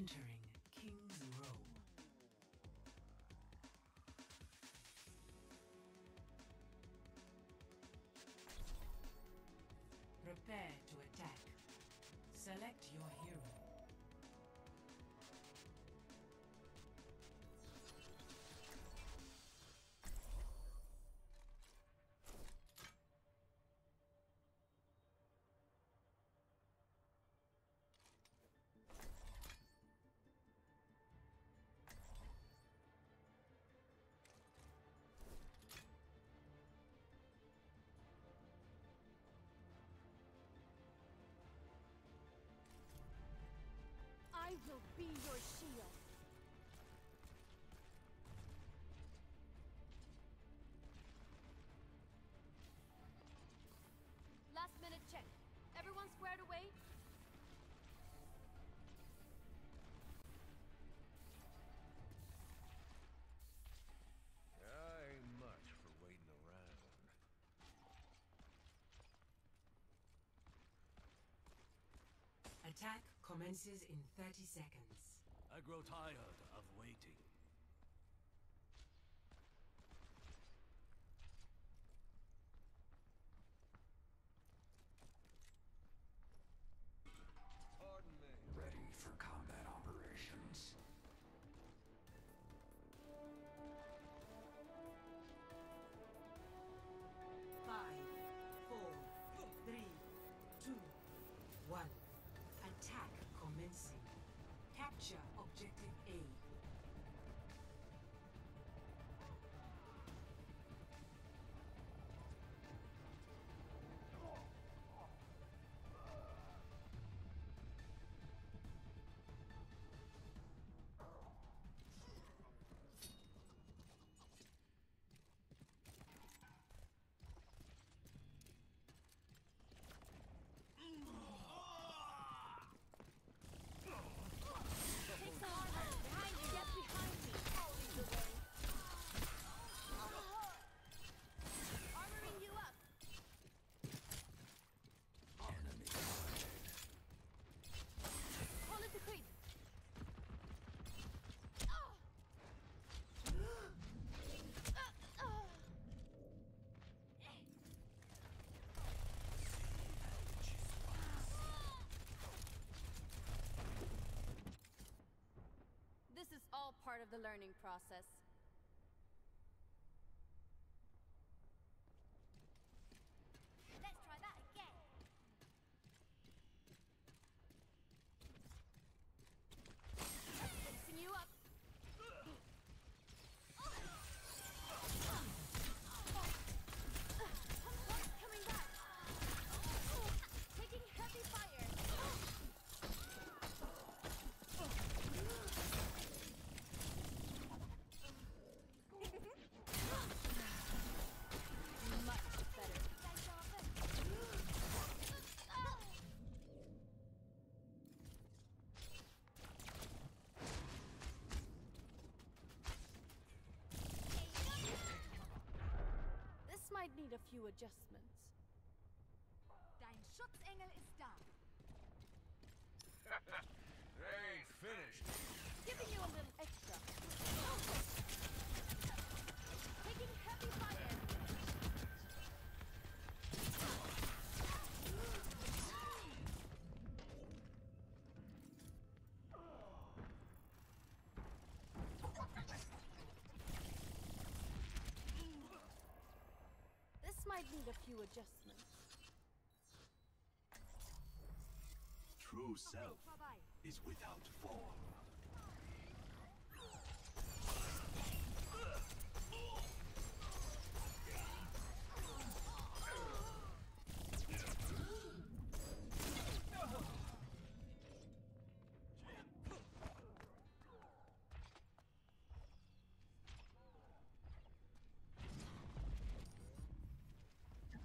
Entering King's Row. Prepare to attack. Select your hero. I will be your shield. Last minute check. Everyone squared away? Ain't much for waiting around. Attack commences in 30 seconds. I grow tired of waiting. Pardon me. Ready for combat operations. Five, four, three, two, one. Attack commencing. Capture objective A. Take some armor! Behind you! Get behind me! I'll lead the way. Armoring you up! Enemy spotted. Call it the creep! This is all part of the learning process. Let's try that again. Fixing you up. Coming back. Taking heavy fire. Much better. This might need a few adjustments. Dein Schutzengel ist da. They ain't finished. Giving you a little extra. Taking heavy fire. This might need a few adjustments. True self is without form.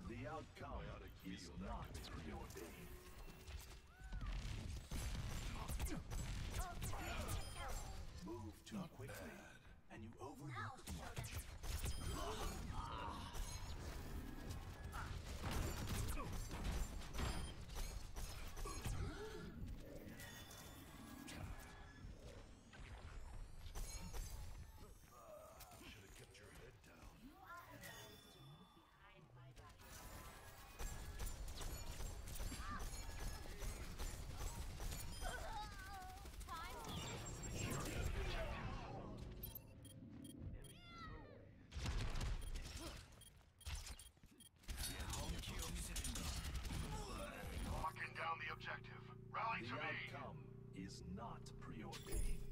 The outcome is not preordained. Move too quickly, and you overlook much. on the objective. Rally to me. The outcome is not preordained.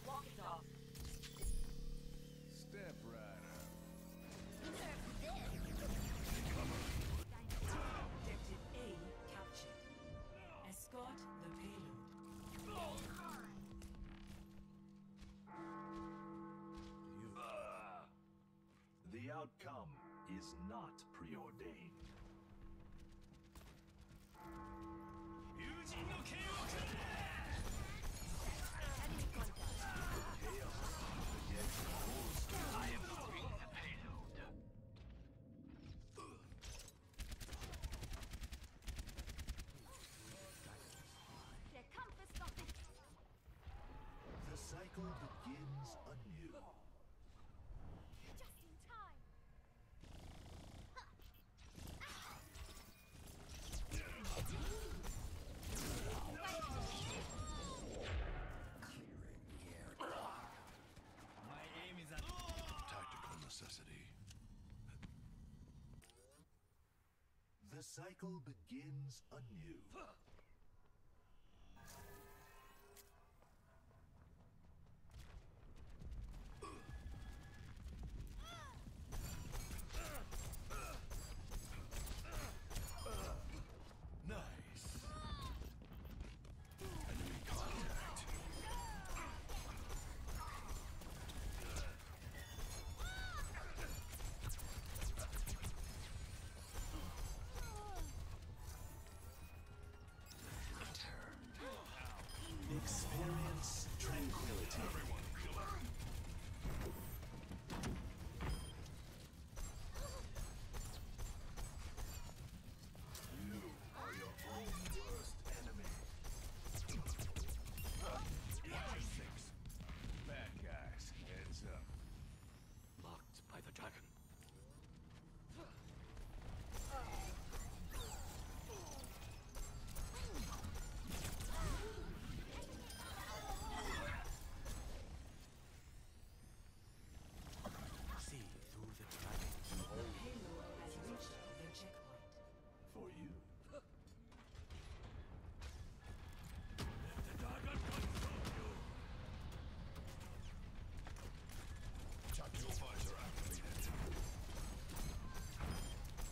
Walk it off. Step right up. Objective A captured. Escort the payload. The outcome is not preordained. Enemy contact. I am moving the payload. Der Kampf ist noch nicht. The cycle begins anew. Just in time. My aim is at Tactical necessity. The cycle begins anew. Nice. Enemy contact. Experience tranquility. Everyone, you are your own worst enemy. Bad guys, heads up. blocked by the dragon. See through the dragon. Payload has reached the checkpoint. For you. The dragon control you. Tactical visor activated.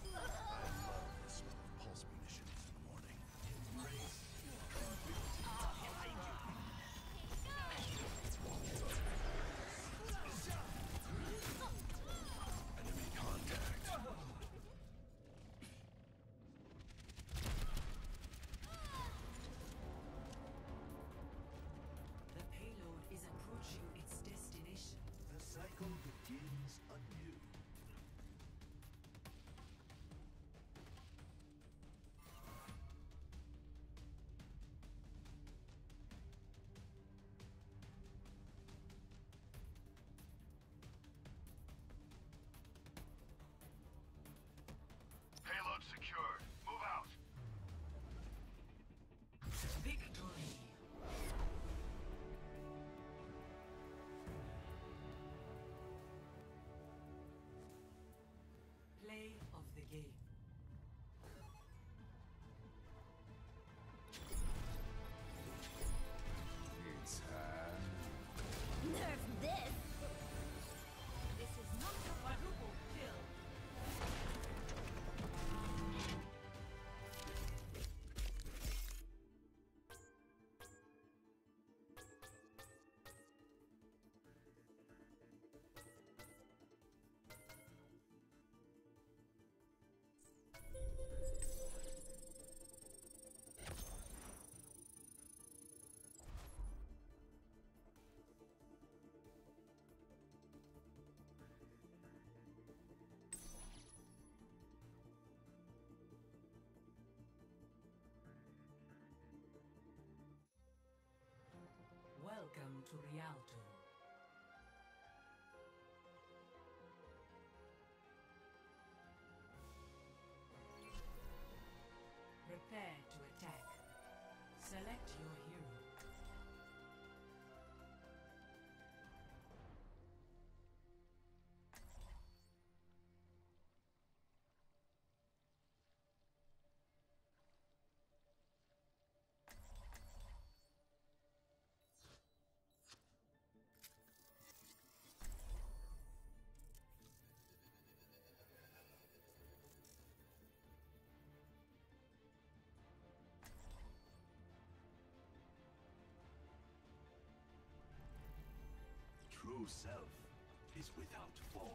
I love the smell of pulse munitions in the morning. Embrace enemy contact. The payload is approaching its destination. The cycle begins anew. Payload secured. Move out. Victory! Play of the game. It's time. Nerf this. This is not a quadruple kill. Welcome to Rialto. Prepare to attack. Select your hero. true self is without form.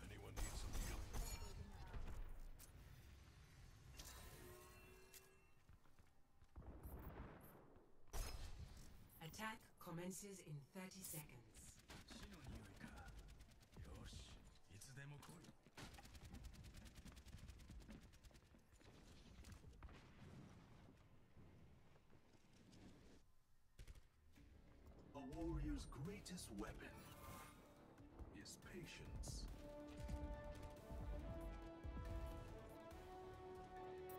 Anyone need some healing? Attack commences in 30 seconds. 死の匂いか。よし、いつでも来い。A warrior's greatest weapon is patience.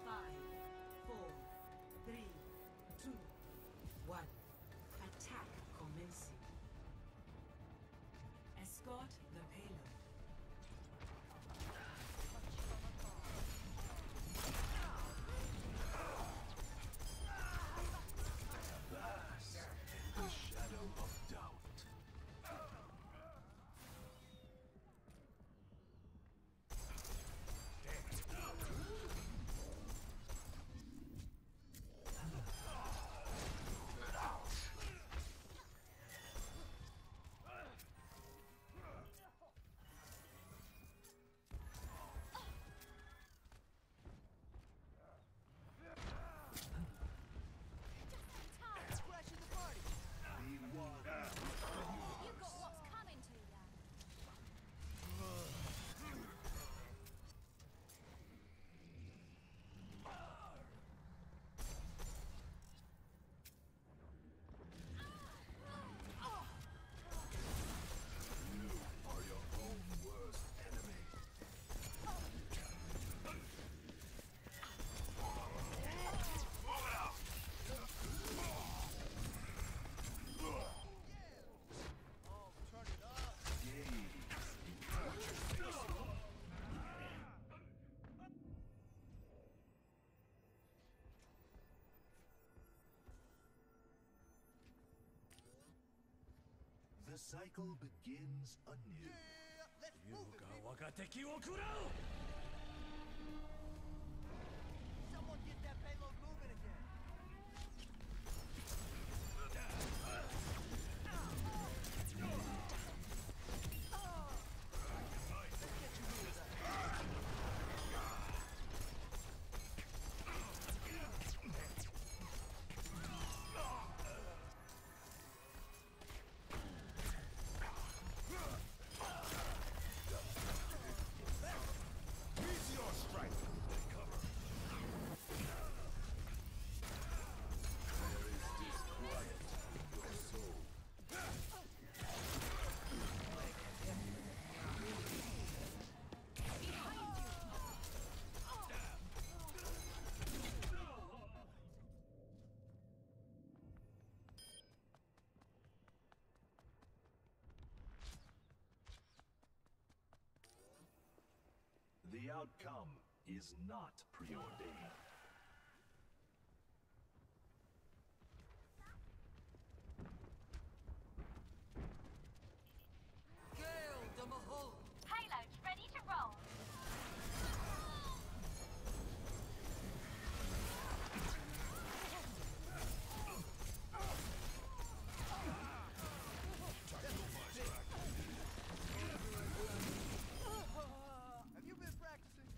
5, 4, 3, 2, 1. Attack commencing. Escort the payload. Bask in the shadow of doubt. Time crashing the party. Be one. You got what's coming to you. You are your own worst enemy. The cycle begins anew. 優が我が敵を食らう Someone get that payload moving again. Meteor strike! Cover. There is disquiet in your soul. The outcome is not preordained. Payload's ready to roll. Have you been practicing?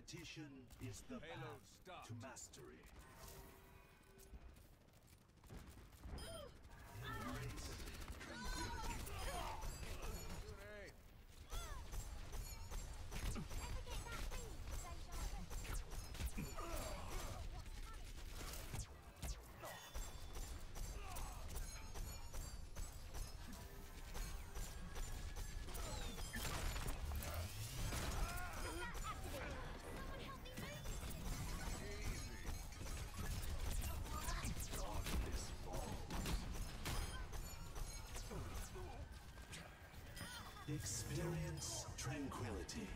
Repetition is the Payload path stopped. to mastery. Embrace tranquility. Good aim. Experience tranquility.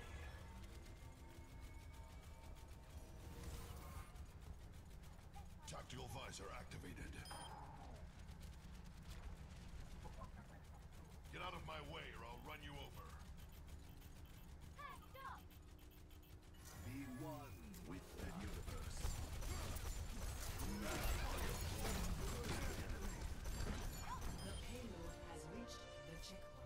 Tactical visor activated. Get out of my way or I'll run you over. Be one with the universe. The payload has reached the checkpoint.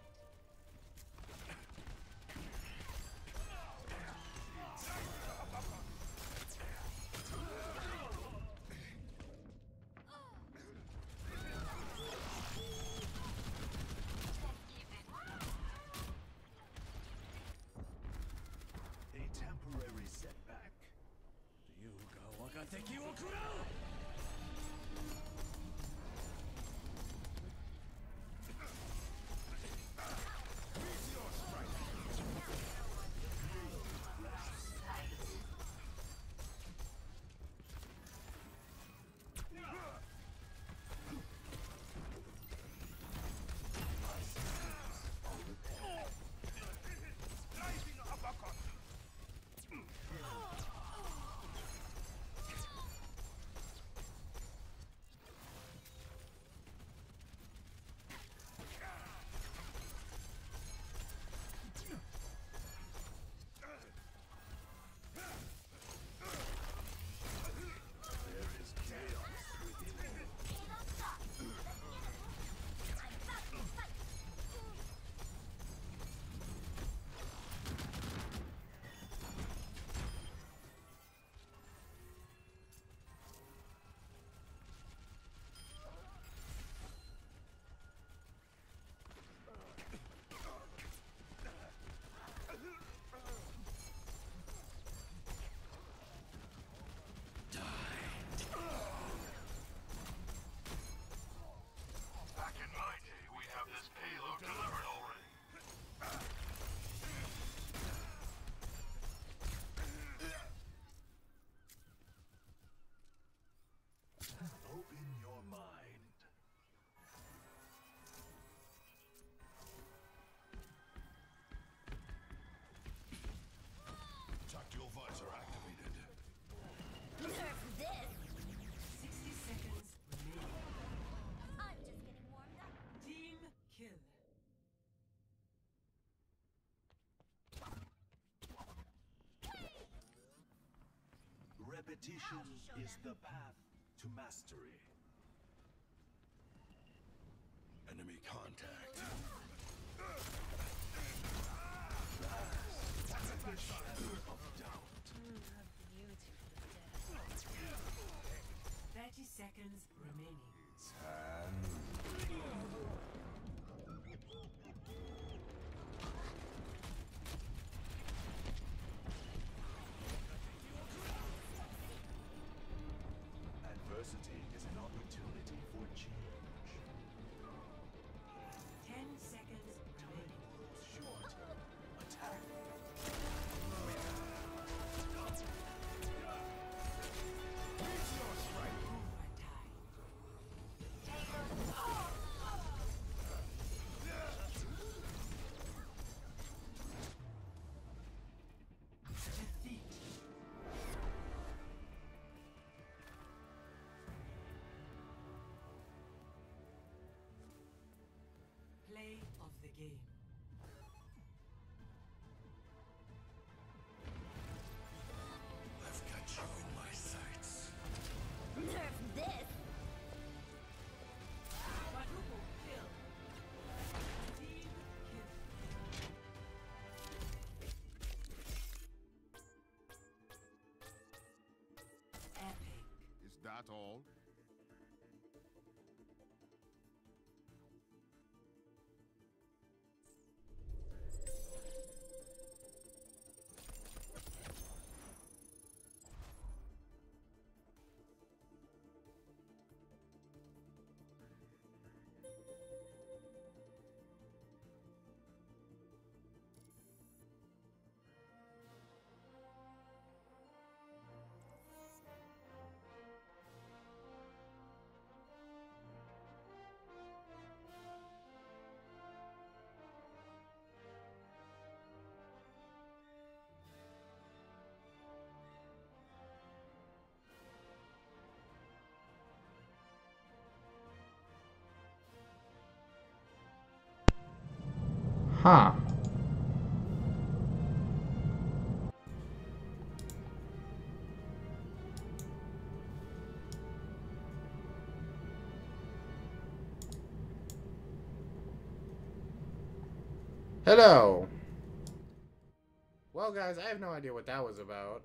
A temporary setback. 竜が我が敵を食らう There is chaos within you. Back in my day, we'd have this payload delivered already. Open your mind. Tactical visor activated. Nerf this! 60 seconds remaining. I'm just getting warmed up. Team kill. Repetition is the path to mastery. Enemy contact. The shadow of doubt. Beautiful death. 30 seconds remaining. Adversity is an opportunity for change. 10 at all. Huh. Hello. Well, guys, I have no idea what that was about.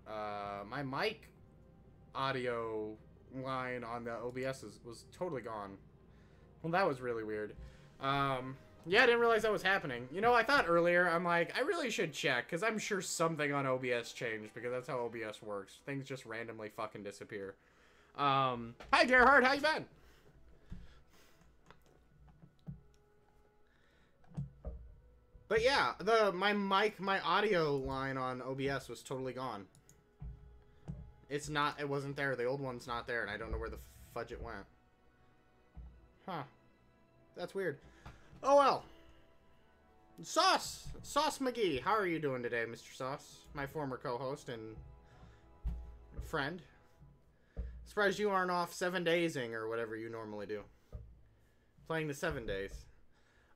My mic audio line on the OBS was totally gone. Well, that was really weird. Yeah, I didn't realize that was happening. You know, I thought earlier, I'm like, I really should check, because I'm sure something on OBS changed, because that's how OBS works. Things just randomly fucking disappear. Hi, Gerhard, how you been? But yeah, my audio line on OBS was totally gone. It wasn't there. The old one's not there, and I don't know where the fudge it went. Huh. That's weird. Oh well. Sauce McGee, how are you doing today, Mr. Sauce? My former co-host and friend. Surprised you aren't off 7 daysing or whatever you normally do. Playing the 7 days.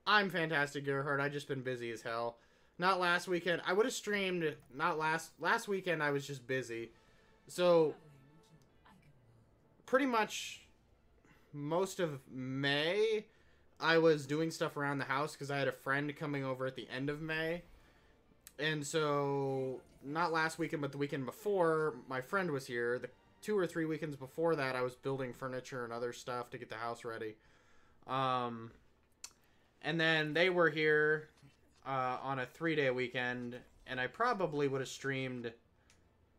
I'm fantastic, Gerhard. I've just been busy as hell. Not last weekend. I would have streamed. Not last weekend. I was just busy. So pretty much most of May, I was doing stuff around the house because I had a friend coming over at the end of May. And so, not last weekend, but the weekend before, my friend was here. The 2 or 3 weekends before that, I was building furniture and other stuff to get the house ready. And then they were here on a 3-day weekend, and I probably would have streamed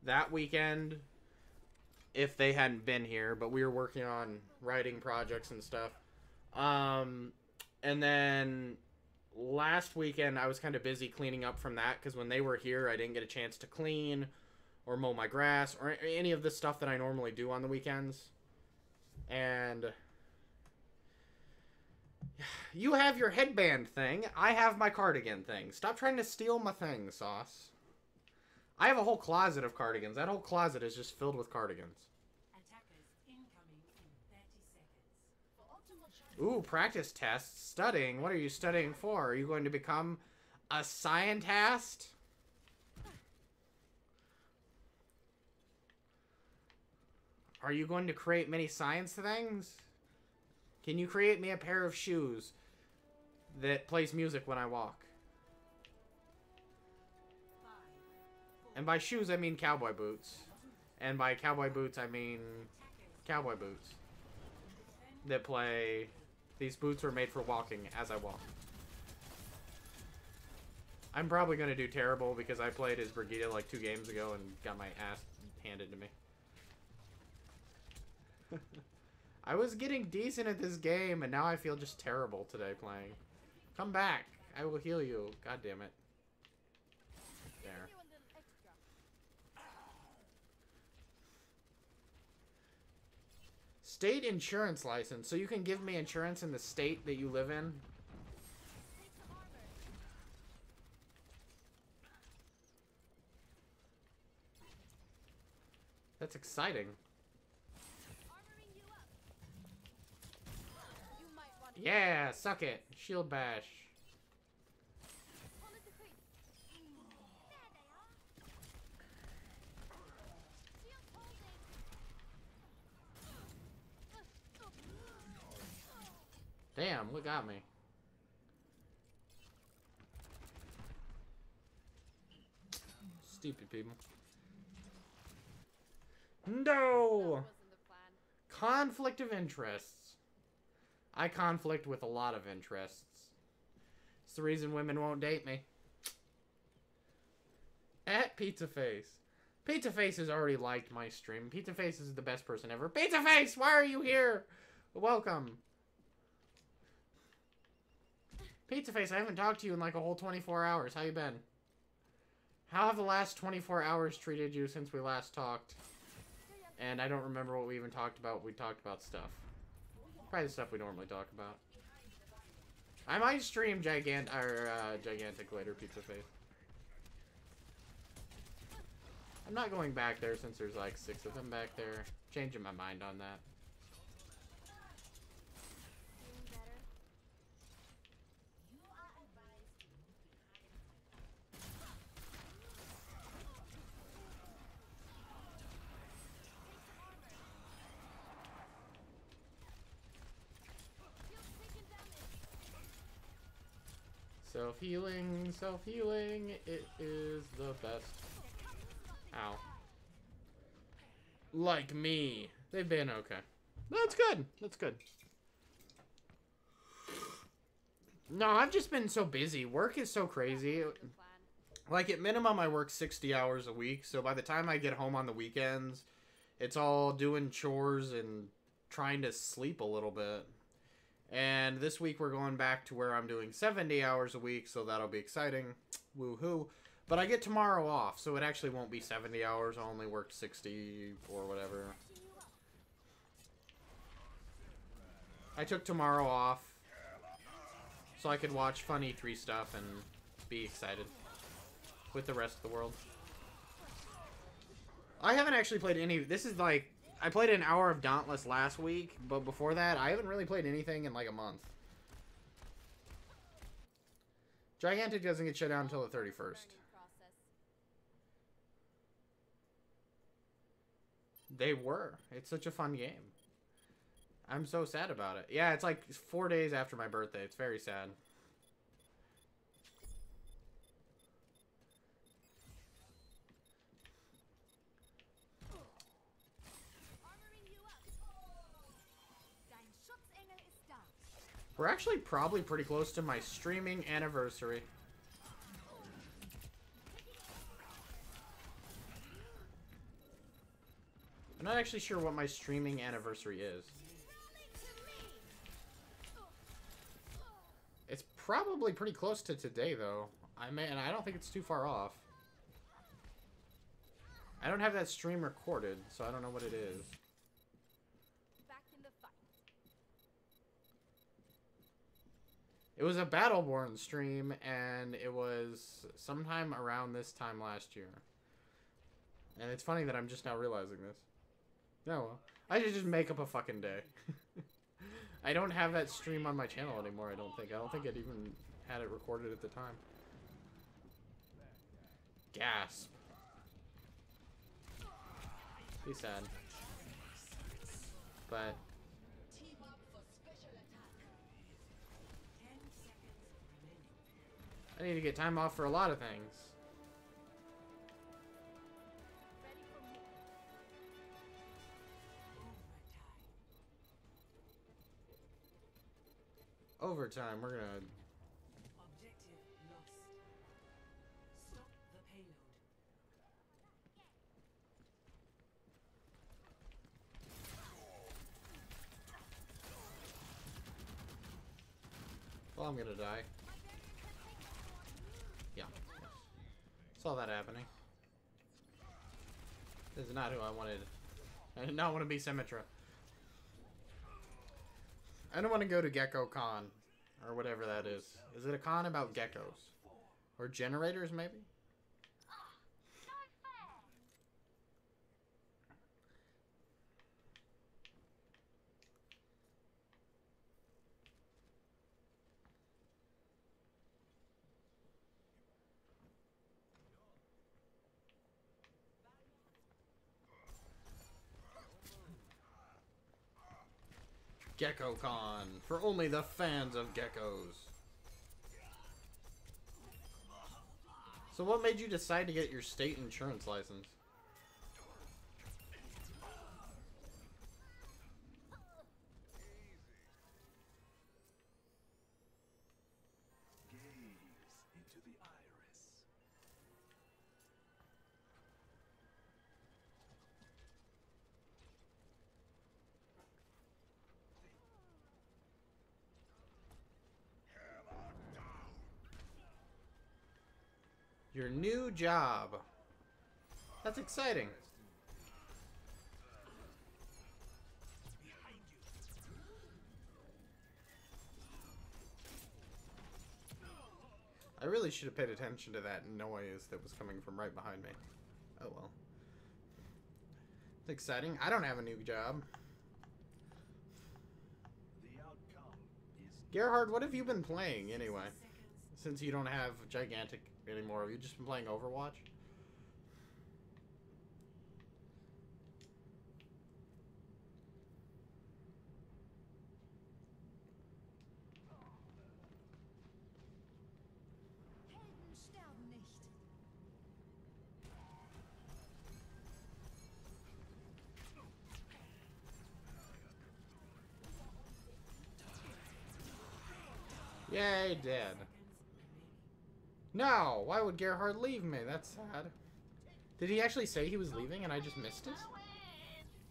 that weekend if they hadn't been here, but we were working on writing projects and stuff. And then last weekend I was kind of busy cleaning up from that because when they were here I didn't get a chance to clean or mow my grass or any of the stuff that I normally do on the weekends. And you have your headband thing. I have my cardigan thing. Stop trying to steal my thing, Sauce. I have a whole closet of cardigans. That whole closet is just filled with cardigans. Attackers incoming in 30 seconds. Ooh, practice tests. Studying. What are you studying for? Are you going to become a scientist? Are you going to create many science things? Can you create me a pair of shoes that plays music when I walk? And by shoes, I mean cowboy boots. And by cowboy boots, I mean cowboy boots that play... These boots were made for walking as I walk. I'm probably going to do terrible because I played as Brigitte like 2 games ago and got my ass handed to me. I was getting decent at this game, and now I feel just terrible today playing. Come back. I will heal you. God damn it. There. State insurance license. So you can give me insurance in the state that you live in? That's exciting. Yeah, suck it. Shield bash. Damn, what got me? Stupid people. No! Conflict of interests. I conflict with a lot of interests. It's the reason women won't date me. At Pizza Face. Pizza Face has already liked my stream. Pizza Face is the best person ever. Pizza Face, why are you here? Welcome. Pizza Face, I haven't talked to you in like a whole 24 hours. How you been? How have the last 24 hours treated you since we last talked? And I don't remember what we even talked about. We talked about stuff. Probably the stuff we normally talk about. I might stream Gigantic later, Pizza Face. I'm not going back there since there's like 6 of them back there. Changing my mind on that. Self-healing, self-healing, it is the best. Ow. Like me. They've been okay. That's good. That's good. No, I've just been so busy. Work is so crazy. Like, at minimum, I work 60 hours a week. So by the time I get home on the weekends, it's all doing chores and trying to sleep a little bit. And this week we're going back to where I'm doing 70 hours a week, so that'll be exciting. Woohoo. But I get tomorrow off, so it actually won't be 70 hours. I only worked 60 or whatever. I took tomorrow off so I could watch Fun E3 stuff and be excited with the rest of the world. I haven't actually played any... This is like... I played an hour of Dauntless last week, but before that, I haven't really played anything in like a month. Gigantic doesn't get shut down until the 31st. They were. It's such a fun game. I'm so sad about it. Yeah, it's like 4 days after my birthday. It's very sad. We're actually probably pretty close to my streaming anniversary. I'm not actually sure what my streaming anniversary is. It's probably pretty close to today, though. And I don't think it's too far off. I don't have that stream recorded, so I don't know what it is. It was a Battleborn stream, and it was sometime around this time last year. And it's funny that I'm just now realizing this. No, well, I should just make up a fucking day. I don't have that stream on my channel anymore, I don't think. I don't think it even had it recorded at the time. Gasp. Be sad. But... I need to get time off for a lot of things. Overtime, we're gonna... Objective lost. Stop the payload. Well, I'm gonna die. Yeah. Saw that happening. This is not who I wanted. I did not want to be Symmetra. I don't want to go to Gecko Con. Or whatever that is. Is it a con about geckos? Or generators, maybe? GeckoCon for only the fans of geckos. So what made you decide to get your state insurance license? Your new job. That's exciting. I really should have paid attention to that noise that was coming from right behind me. Oh well. It's exciting. I don't have a new job. The outcome is Gerhard, what have you been playing anyway? Since you don't have Gigantic anymore, have you just been playing Overwatch? Helden sterben nicht. Yay, dead. No! Why would Gerhard leave me? That's sad. Did he actually say he was leaving and I just missed it?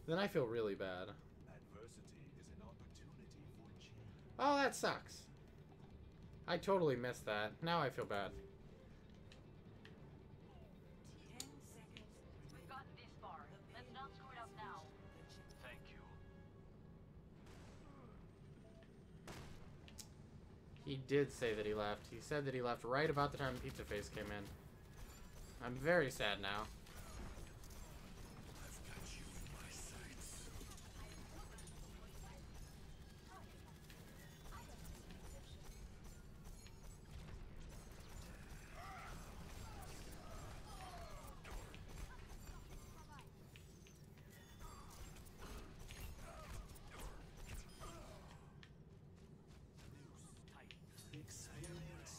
Then I feel really bad. adversity is an opportunity for change. Oh, that sucks. I totally missed that. Now I feel bad. 10 seconds. We've gotten this far. Let's not screw it up now. Thank you. He did say that he left. He said that he left right about the time Pizza Face came in. I'm very sad now. I've got you in my sights.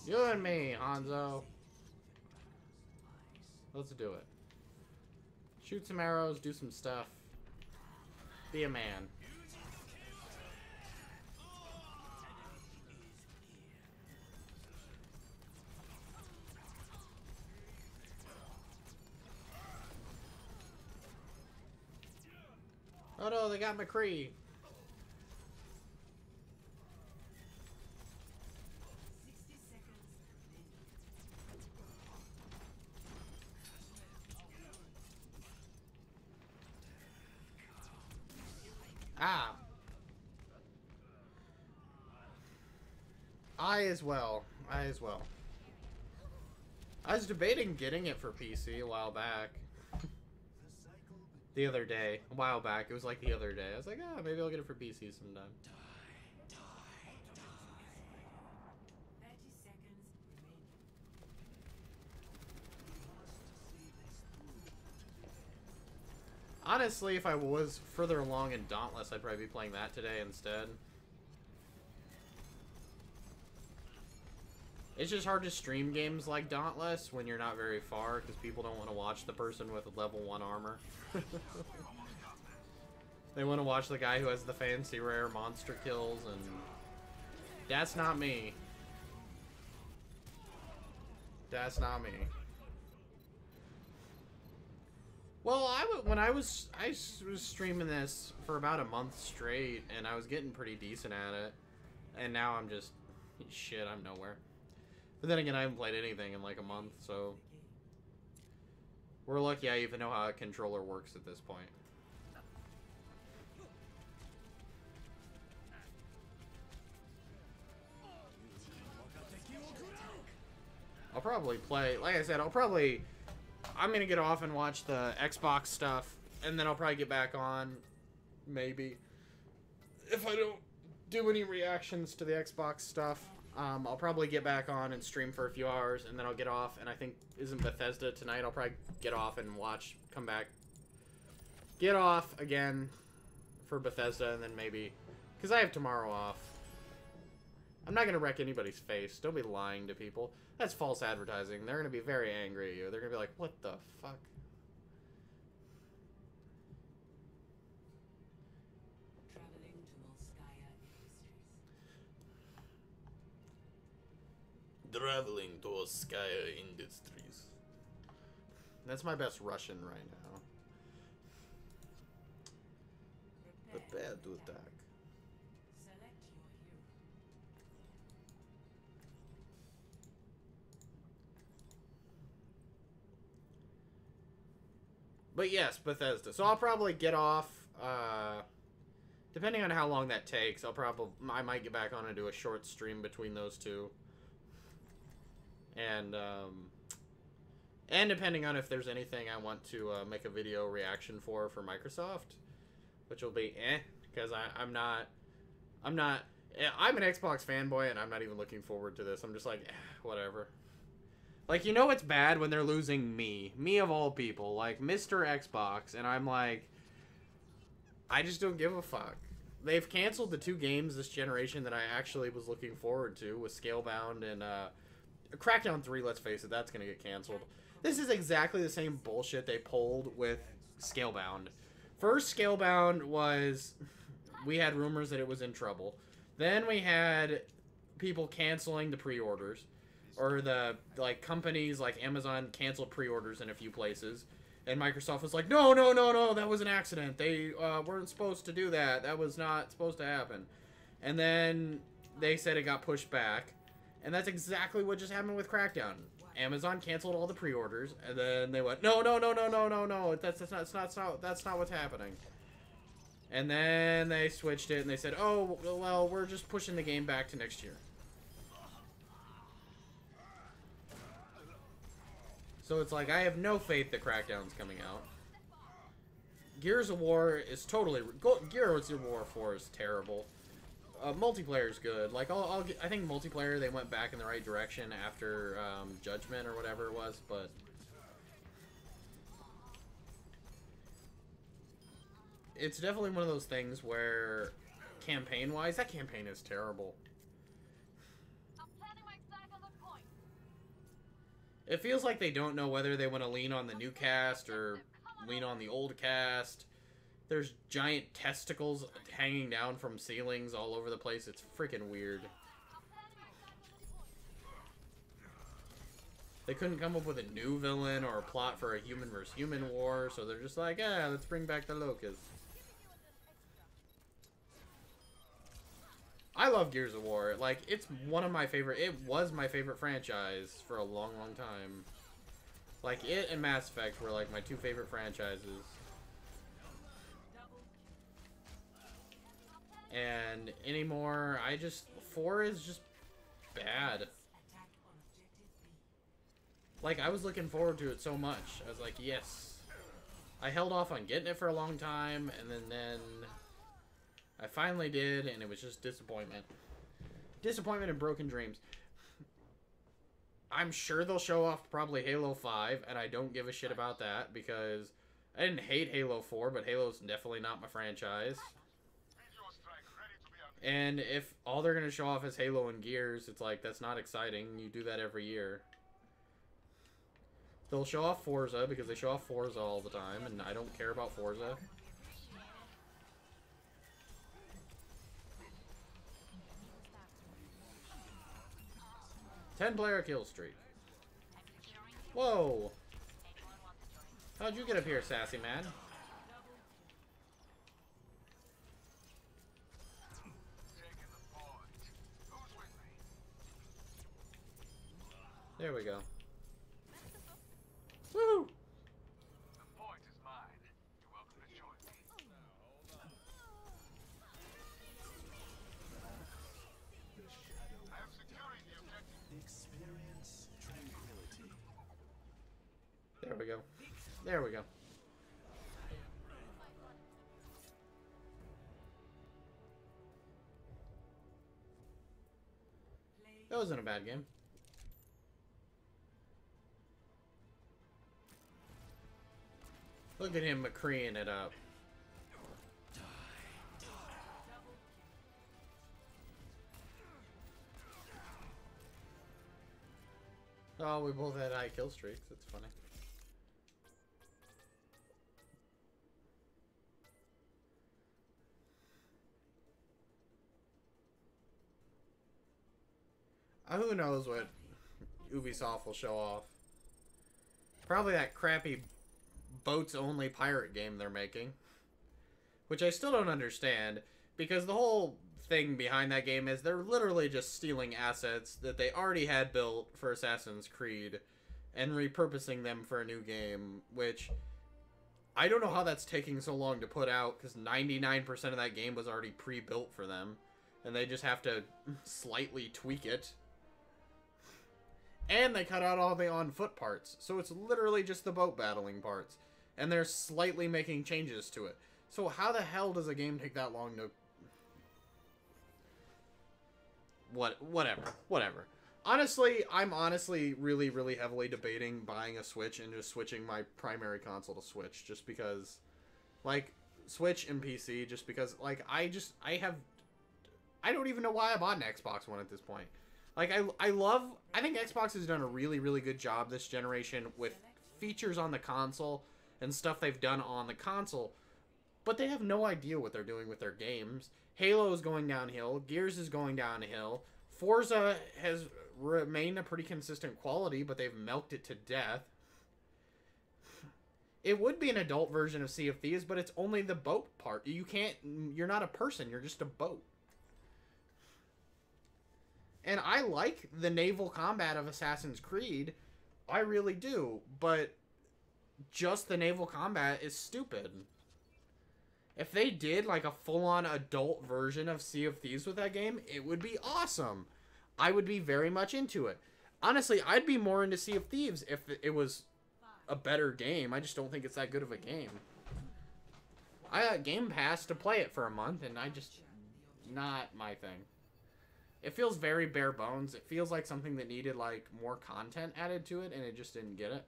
You and me, Hanzo. Let's do it. Shoot some arrows, do some stuff. Be a man. Oh no, they got McCree. 60 seconds. Ah. I as well. I as well. I was debating getting it for PC a while back. The other day. A while back. It was like the other day. I was like, ah, maybe I'll get it for PC sometime. 30 seconds remaining. Honestly, if I was further along in Dauntless, I'd probably be playing that today instead. It's just hard to stream games like Dauntless when you're not very far, because people don't want to watch the person with level 1 armor. They want to watch the guy who has the fancy rare monster kills, and that's not me. That's not me. Well, when I was streaming this for about a month straight, and I was getting pretty decent at it, and now I'm just shit. I'm nowhere. But then again, I haven't played anything in like a month, so we're lucky I even know how a controller works at this point. I'll probably play, like I said, I'm gonna get off and watch the Xbox stuff, and then I'll probably get back on, maybe. If I don't do any reactions to the Xbox stuff, I'll probably get back on and stream for a few hours, and then I'll get off, and I think, isn't Bethesda tonight? I'll probably get off and watch, come back, get off again for Bethesda, and then maybe, because I have tomorrow off. I'm not gonna wreck anybody's face. Don't be lying to people. That's false advertising. They're gonna be very angry at you. They're gonna be like, what the fuck? Traveling to Volskaya Industries. Traveling to Oskaya Industries. That's my best Russian right now. Prepare to attack. Select your hero. But yes, Bethesda. So I'll probably get off, depending on how long that takes, I might get back on and do a short stream between those two. And depending on if there's anything I want to make a video reaction for Microsoft, which will be because I'm an Xbox fanboy, and I'm not even looking forward to this. I'm just like, whatever. Like, you know it's bad when they're losing me of all people, like Mr. Xbox, and I'm like, I just don't give a fuck. They've canceled the 2 games this generation that I actually was looking forward to, with Scalebound and Crackdown 3, let's face it, that's going to get canceled. This is exactly the same bullshit they pulled with Scalebound. First, Scalebound was, we had rumors that it was in trouble. Then we had people canceling the pre-orders. Or the, like, companies like Amazon canceled pre-orders in a few places. And Microsoft was like, no, that was an accident. They weren't supposed to do that. That was not supposed to happen. And then they said it got pushed back. And that's exactly what just happened with Crackdown. Amazon canceled all the pre-orders, and then they went, no, that's not what's happening. And then they switched it, and they said, oh, well, we're just pushing the game back to next year. So it's like, I have no faith that Crackdown's coming out. Gears of War is totally... Gears of War 4 is terrible. Multiplayer is good. Like, I think multiplayer, they went back in the right direction after Judgment or whatever it was, but... It's definitely one of those things where, campaign-wise, that campaign is terrible. It feels like they don't know whether they want to lean on the new cast or lean on the old cast. There's giant testicles hanging down from ceilings all over the place. It's freaking weird. They couldn't come up with a new villain or a plot for a human versus human war, so they're just like, let's bring back the Locusts. I love Gears of War. Like, it's one of my favorite... It was my favorite franchise for a long, long time. Like, it and Mass Effect were, like, my 2 favorite franchises. And anymore, 4 is just bad. Like, I was looking forward to it so much. I was like, yes. I held off on getting it for a long time, and then I finally did, and it was just disappointment. Disappointment and broken dreams. I'm sure they'll show off probably Halo 5, and I don't give a shit about that, because I didn't hate Halo 4, but Halo's definitely not my franchise. And if all they're going to show off is Halo and Gears, it's like, that's not exciting. You do that every year. They'll show off Forza, because they show off Forza all the time, and I don't care about Forza. 10-player kill streak. Whoa! How'd you get up here, sassy man? There we go. Woo! The point is mine. You're welcome to join me. I am securing the objective. Experience tranquility. There we go. There we go. That wasn't a bad game. Look at him McCreeing it up. Oh, we both had high kill streaks. That's funny. Who knows what Ubisoft will show off. Probably that crappy boats-only pirate game they're making. Which I still don't understand, because the whole thing behind that game is they're literally just stealing assets that they already had built for Assassin's Creed and repurposing them for a new game, which I don't know how that's taking so long to put out, because 99% of that game was already pre-built for them. And they just have to slightly tweak it. And they cut out all the on-foot parts. So it's literally just the boat battling parts. And they're slightly making changes to it. So how the hell does a game take that long to... Whatever. Honestly, I'm really, really heavily debating buying a Switch and just switching my primary console to Switch. Just because, like, Switch and PC, just because, like, I don't even know why I bought an Xbox One at this point. Like, I think Xbox has done a really, really good job this generation with features on the console and stuff they've done on the console. But they have no idea what they're doing with their games. Halo is going downhill. Gears is going downhill. Forza has remained a pretty consistent quality, but they've milked it to death. It would be an adult version of Sea of Thieves, but it's only the boat part. You're not a person, you're just a boat. And I like the naval combat of Assassin's Creed. I really do. But just the naval combat is stupid. If they did like a full-on adult version of Sea of Thieves with that game, it would be awesome. I would be very much into it. Honestly, I'd be more into Sea of Thieves if it was a better game. I just don't think it's that good of a game. I got Game Pass to play it for a month, and not my thing. It feels very bare bones. It feels like something that needed like more content added to it, and it just didn't get it.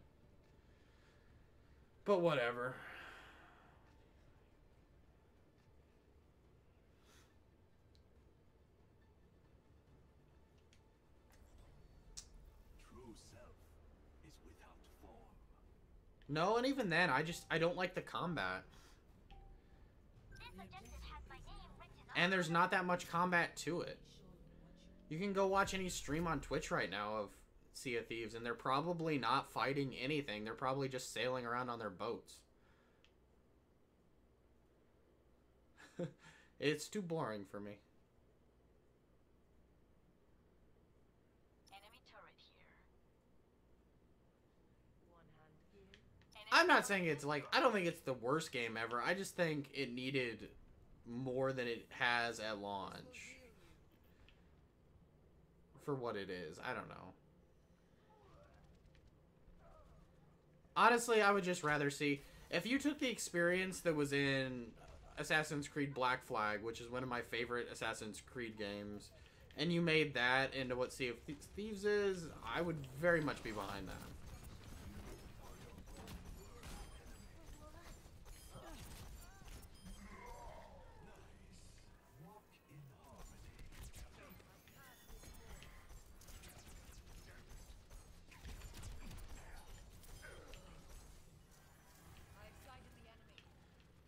But whatever. No, and even then, I don't like the combat. And there's not that much combat to it. You can go watch any stream on Twitch right now of Sea of Thieves, and they're probably not fighting anything. They're probably just sailing around on their boats. It's too boring for me. I'm not saying it's like, I don't think it's the worst game ever. I just think it needed more than it has at launch. For what it is. I don't know. Honestly, I would just rather see, if you took the experience that was in Assassin's Creed Black Flag, which is one of my favorite Assassin's Creed games, and you made that into what Sea of Thieves is, I would very much be behind that.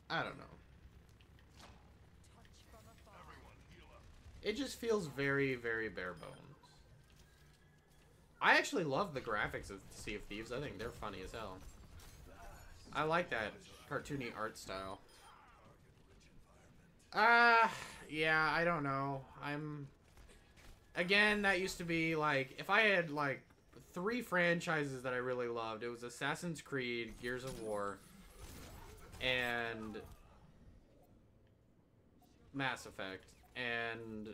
I don't know. It just feels very, very bare bones. I actually love the graphics of Sea of Thieves. I think they're funny as hell. I like that cartoony art style. Yeah, I don't know. Again, that used to be, like, if I had, like, 3 franchises that I really loved, it was Assassin's Creed, Gears of War, and Mass Effect. And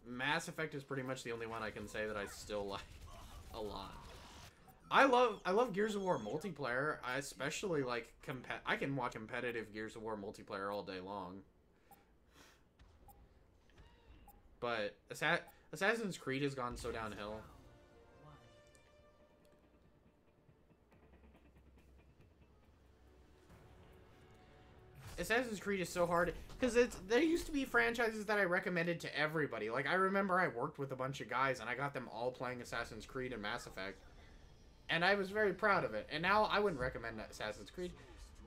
Mass Effect is pretty much the only one I can say that I still like a lot. I love Gears of War multiplayer. I especially like I can watch competitive Gears of War multiplayer all day long. But Assassin's Creed has gone so downhill. Assassin's Creed is so hard because there used to be franchises that I recommended to everybody. Like, I remember I worked with a bunch of guys and I got them all playing Assassin's Creed and Mass Effect, and I was very proud of it. And now I wouldn't recommend Assassin's Creed.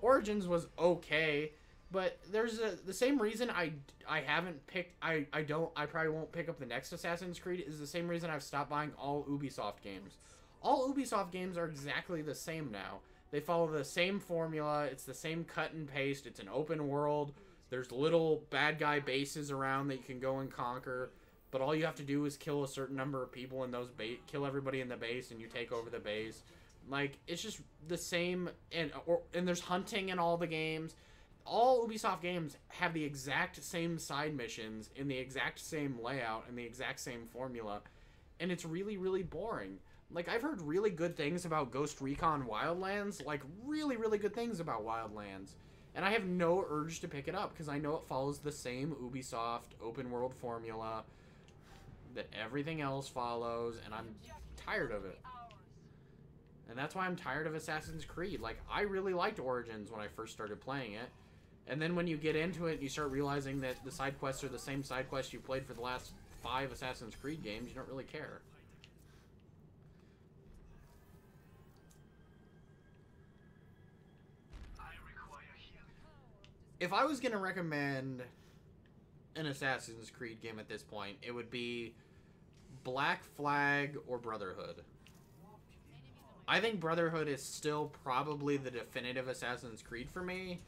Origins was okay, but there's the same reason I haven't picked I probably won't pick up the next Assassin's Creed is the same reason I've stopped buying all Ubisoft games. All Ubisoft games are exactly the same now. They follow the same formula. It's the same cut and paste. It's an open world. There's little bad guy bases around that you can go and conquer. But all you have to do is kill a certain number of people in those kill everybody in the base, and you take over the base. Like, it's just the same, and there's hunting in all the games. All Ubisoft games have the exact same side missions in the exact same layout and the exact same formula, and it's really, really boring. Like, I've heard really good things about Ghost Recon Wildlands, like, really, really good things about Wildlands, and I have no urge to pick it up, because I know it follows the same Ubisoft open-world formula that everything else follows, and I'm tired of it. And that's why I'm tired of Assassin's Creed. Like, I really liked Origins when I first started playing it. And then when you get into it, you start realizing that the side quests are the same side quests you played for the last 5 Assassin's Creed games. You don't really care. If I was going to recommend an Assassin's Creed game at this point, it would be Black Flag or Brotherhood. I think Brotherhood is still probably the definitive Assassin's Creed for me.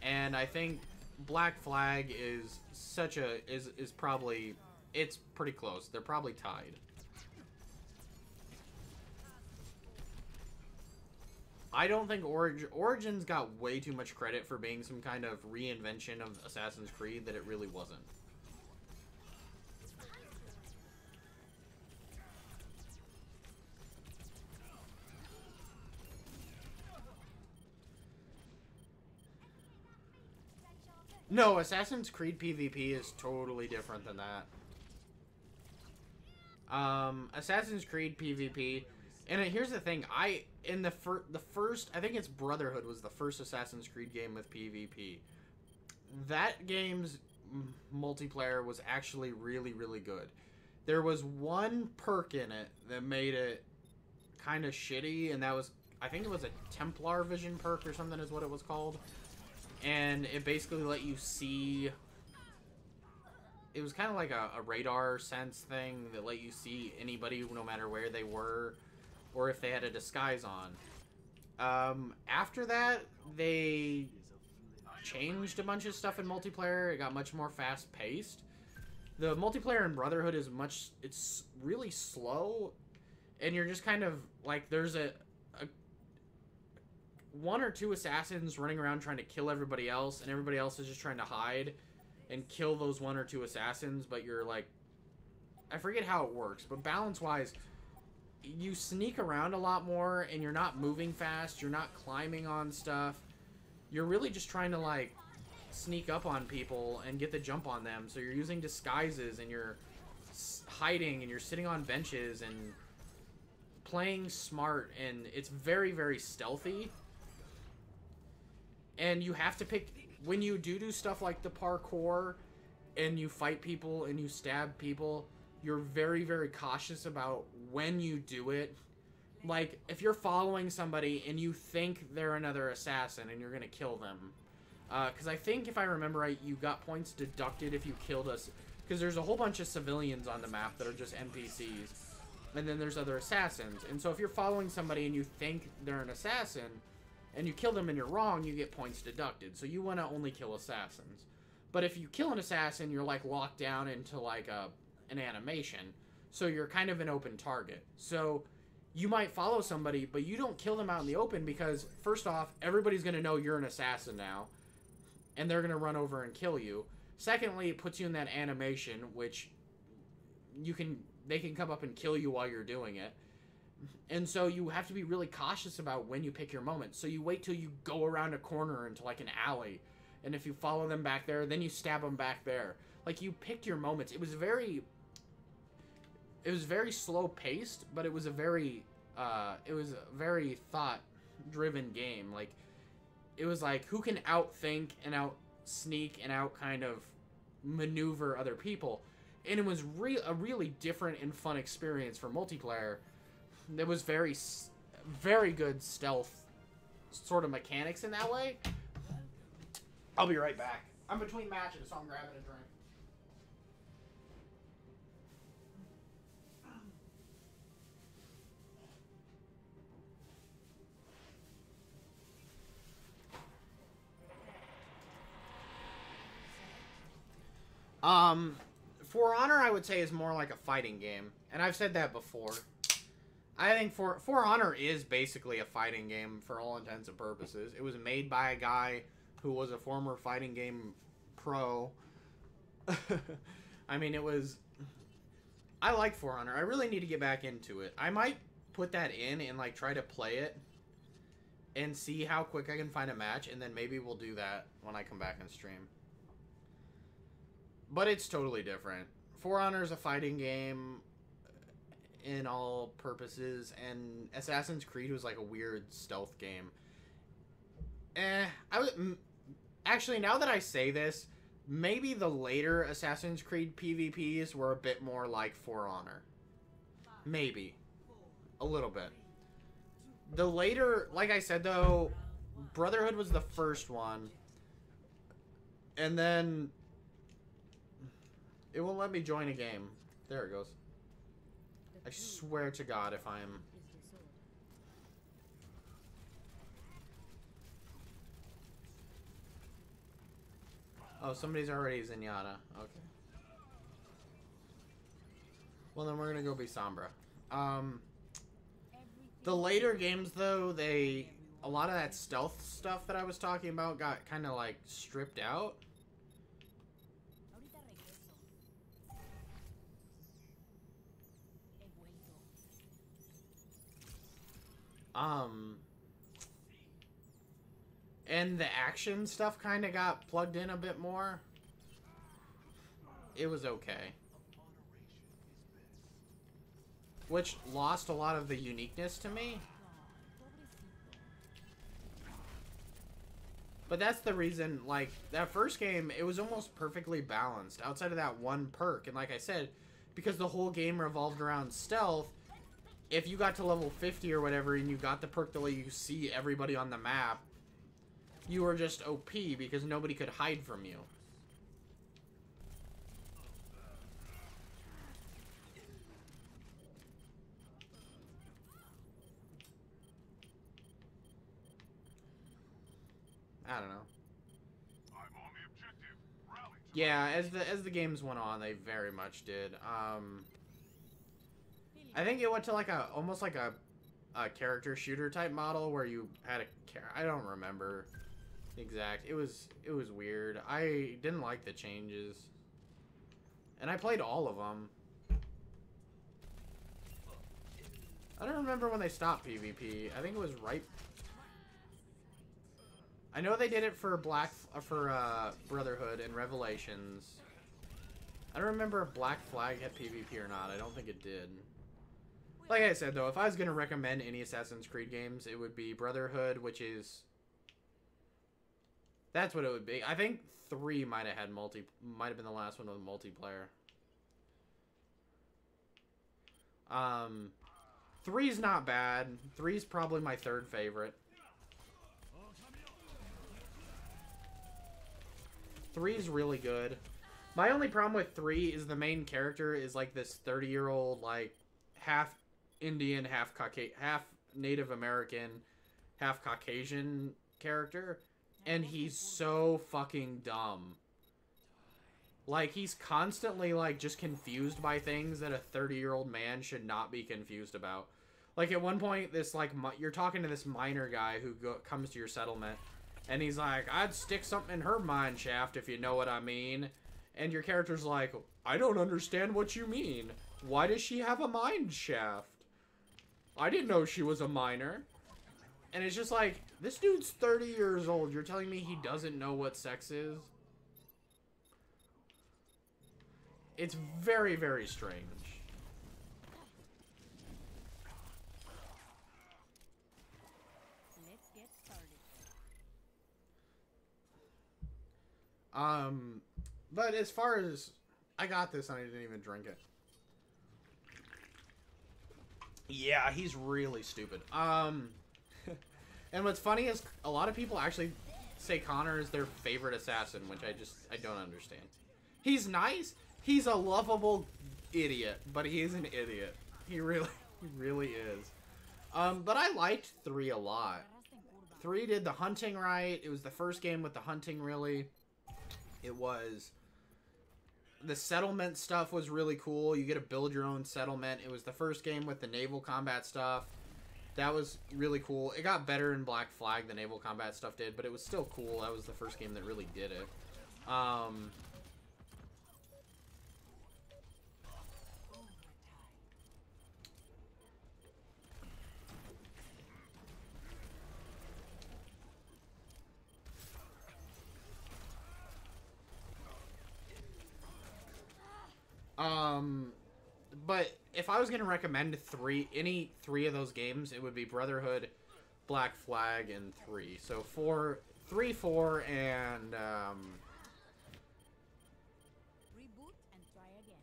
And I think Black Flag is such a is probably, it's pretty close. They're probably tied. I don't think Origins got way too much credit for being some kind of reinvention of Assassin's Creed that it really wasn't. No, Assassin's Creed PvP is totally different than that. Assassin's Creed PvP, and here's the thing, I think it's Brotherhood was the first Assassin's Creed game with PvP. That game's multiplayer was actually really, really good. There was one perk in it that made it kind of shitty, and that was, I think it was a Templar Vision perk or something is what it was called. And it basically let you see, it was kind of like a radar sense thing that let you see anybody no matter where they were or if they had a disguise on. After that, they changed a bunch of stuff in multiplayer. It got much more fast-paced. The multiplayer in Brotherhood is it's really slow, and you're just kind of, like, there's one or two assassins running around trying to kill everybody else, and everybody else is just trying to hide and kill those one or two assassins, but you're like, I forget how it works, but balance-wise, you sneak around a lot more, and you're not moving fast, you're not climbing on stuff, you're really just trying to, like, sneak up on people and get the jump on them, so you're using disguises, and you're hiding, and you're sitting on benches, and playing smart, and it's very, very stealthy. And you have to pick, when you do stuff like the parkour, and you fight people, and you stab people, you're very, very cautious about when you do it. Like, if you're following somebody, and you think they're another assassin, and you're gonna kill them. Because I think, if I remember right, you got points deducted if you killed us. Because there's a whole bunch of civilians on the map that are just NPCs. And then there's other assassins. And so if you're following somebody, and you think they're an assassin, and you kill them and you're wrong, you get points deducted. So you want to only kill assassins. But if you kill an assassin, you're like locked down into like an animation. So you're kind of an open target. So you might follow somebody, but you don't kill them out in the open because, first off, everybody's going to know you're an assassin now. And they're going to run over and kill you. Secondly, it puts you in that animation, which they can come up and kill you while you're doing it. And so you have to be really cautious about when you pick your moment. So you wait till you go around a corner into like an alley. And if you follow them back there, then you stab them back there. Like, you picked your moments. It was very slow paced, but it was a very thought-driven game. Like, it was like, who can outthink and out-sneak and out-kind of maneuver other people. And it was a really different and fun experience for multiplayer. There was very, very good stealth sort of mechanics in that way. I'll be right back. I'm between matches, so I'm grabbing a drink. For Honor, I would say is more like a fighting game, and I've said that before. I think For Honor is basically a fighting game for all intents and purposes. It was made by a guy who was a former fighting game pro. I mean, it was... I like For Honor. I really need to get back into it. I might put that in and, like, try to play it and see how quick I can find a match, and then maybe we'll do that when I come back and stream. But it's totally different. For Honor is a fighting game in all purposes, and Assassin's Creed was like a weird stealth game. Actually, now that I say this, maybe the later Assassin's Creed PvPs were a bit more like For Honor. Maybe. A little bit. The later, like I said though, Brotherhood was the first one. And then... It won't let me join a game. There it goes. I swear to God if I'm... Oh, somebody's already Zenyatta. Okay. Well, then we're gonna go be Sombra. The later games, though, a lot of that stealth stuff that I was talking about got kind of, like, stripped out. And the action stuff kind of got plugged in a bit more. It was okay. Which lost a lot of the uniqueness to me. But that's the reason, like, that first game, it was almost perfectly balanced outside of that one perk. And like I said, because the whole game revolved around stealth, if you got to level 50 or whatever and you got the perk that let you see everybody on the map, you were just OP because nobody could hide from you. I don't know. I'm on the objective. Rally to Yeah, as the games went on, they very much did. I think it went to like almost like a character shooter type model where you had I don't remember exact. It was weird. I didn't like the changes, and I played all of them. I don't remember when they stopped PvP. I think it was right. I know they did it for Brotherhood and Revelations. I don't remember if Black Flag had PvP or not. I don't think it did. Like I said, though, if I was going to recommend any Assassin's Creed games, it would be Brotherhood, which is... That's what it would be. I think 3 might have had might have been the last one with multiplayer. 3's not bad. 3's probably my 3rd favorite. 3's really good. My only problem with 3 is the main character is like this 30-year-old, like, half Indian, half Native American, half Caucasian character. And he's so fucking dumb. Like, he's constantly, like, just confused by things that a 30-year-old man should not be confused about. Like, at one point, this, like, you're talking to this miner guy who comes to your settlement. And he's like, I'd stick something in her mine shaft, if you know what I mean. And your character's like, I don't understand what you mean. Why does she have a mine shaft? I didn't know she was a miner. And it's just like, this dude's 30 years old. You're telling me he doesn't know what sex is? It's very, very strange. Let's get started. But as far as... I got this and I didn't even drink it. Yeah, he's really stupid. And what's funny is a lot of people actually say Connor is their favorite assassin, which I don't understand. He's nice. He's a lovable idiot, but he is an idiot. He really is. But I liked 3 a lot. 3 did the hunting right. It was the first game with the hunting, really. It was The settlement stuff was really cool. You get to build your own settlement. It was the first game with the naval combat stuff. That was really cool. It got better in Black Flag, the naval combat stuff did, but it was still cool. That was the first game that really did it. But if I was going to recommend any three of those games, it would be Brotherhood, Black Flag, and 3. So 3, 4, and Reboot and try again.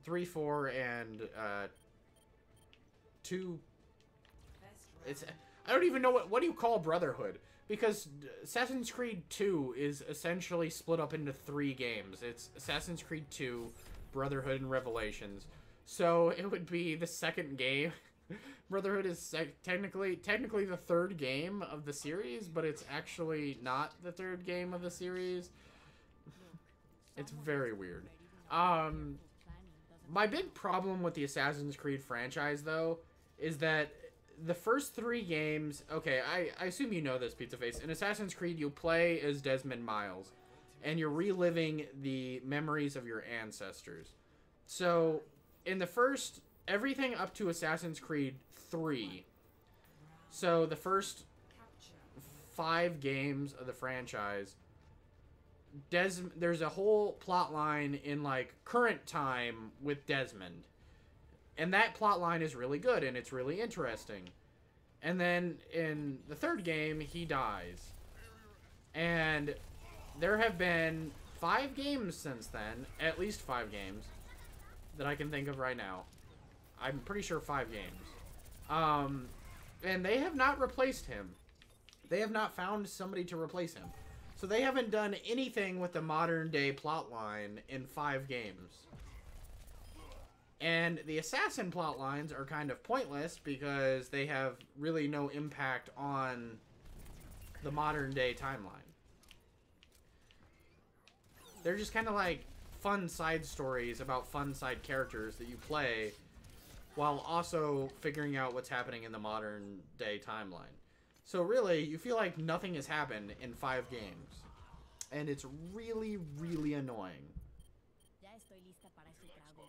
3, 4, and 2. It's I don't even know what do you call Brotherhood, because Assassin's Creed 2 is essentially split up into 3 games. It's Assassin's Creed 2, Brotherhood, and Revelations. So it would be the second game. Brotherhood is technically the third game of the series, but it's actually not the third game of the series. It's very weird. My big problem with the Assassin's Creed franchise, though, is that the first 3 games... Okay, I assume you know this, Pizza Face. In Assassin's Creed, you play as Desmond Miles, and you're reliving the memories of your ancestors. So, in the first... Everything up to Assassin's Creed 3. So, the first 5 games of the franchise... There's a whole plot line in, like, current time with Desmond. And that plot line is really good, and it's really interesting. And then, in the third game, he dies. And there have been 5 games since then. At least 5 games. That I can think of right now. I'm pretty sure 5 games. And they have not replaced him. They have not found somebody to replace him. So they haven't done anything with the modern day plotline in 5 games. And the assassin plotlines are kind of pointless because they have really no impact on the modern day timeline. They're just kind of like fun side stories about fun side characters that you play while also figuring out what's happening in the modern day timeline. So really, you feel like nothing has happened in 5 games. And it's really, really annoying. Ya estoy lista para ese trago.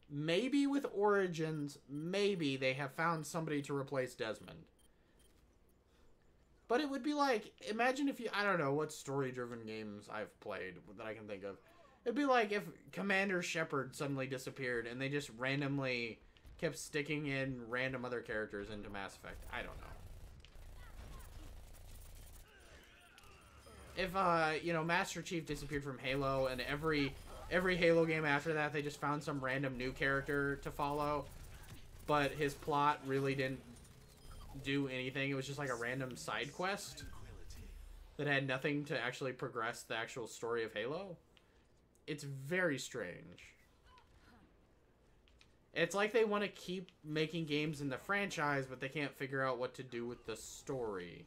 Maybe with Origins, maybe they have found somebody to replace Desmond. But it would be like, imagine if you, I don't know what story-driven games I've played that I can think of. It'd be like if Commander Shepard suddenly disappeared and they just randomly kept sticking in random other characters into Mass Effect. I don't know. If, you know, Master Chief disappeared from Halo and every Halo game after that, they just found some random new character to follow, but his plot really didn't do anything. It was just like a random side quest that had nothing to actually progress the actual story of Halo. It's very strange. It's like they want to keep making games in the franchise, but they can't figure out what to do with the story.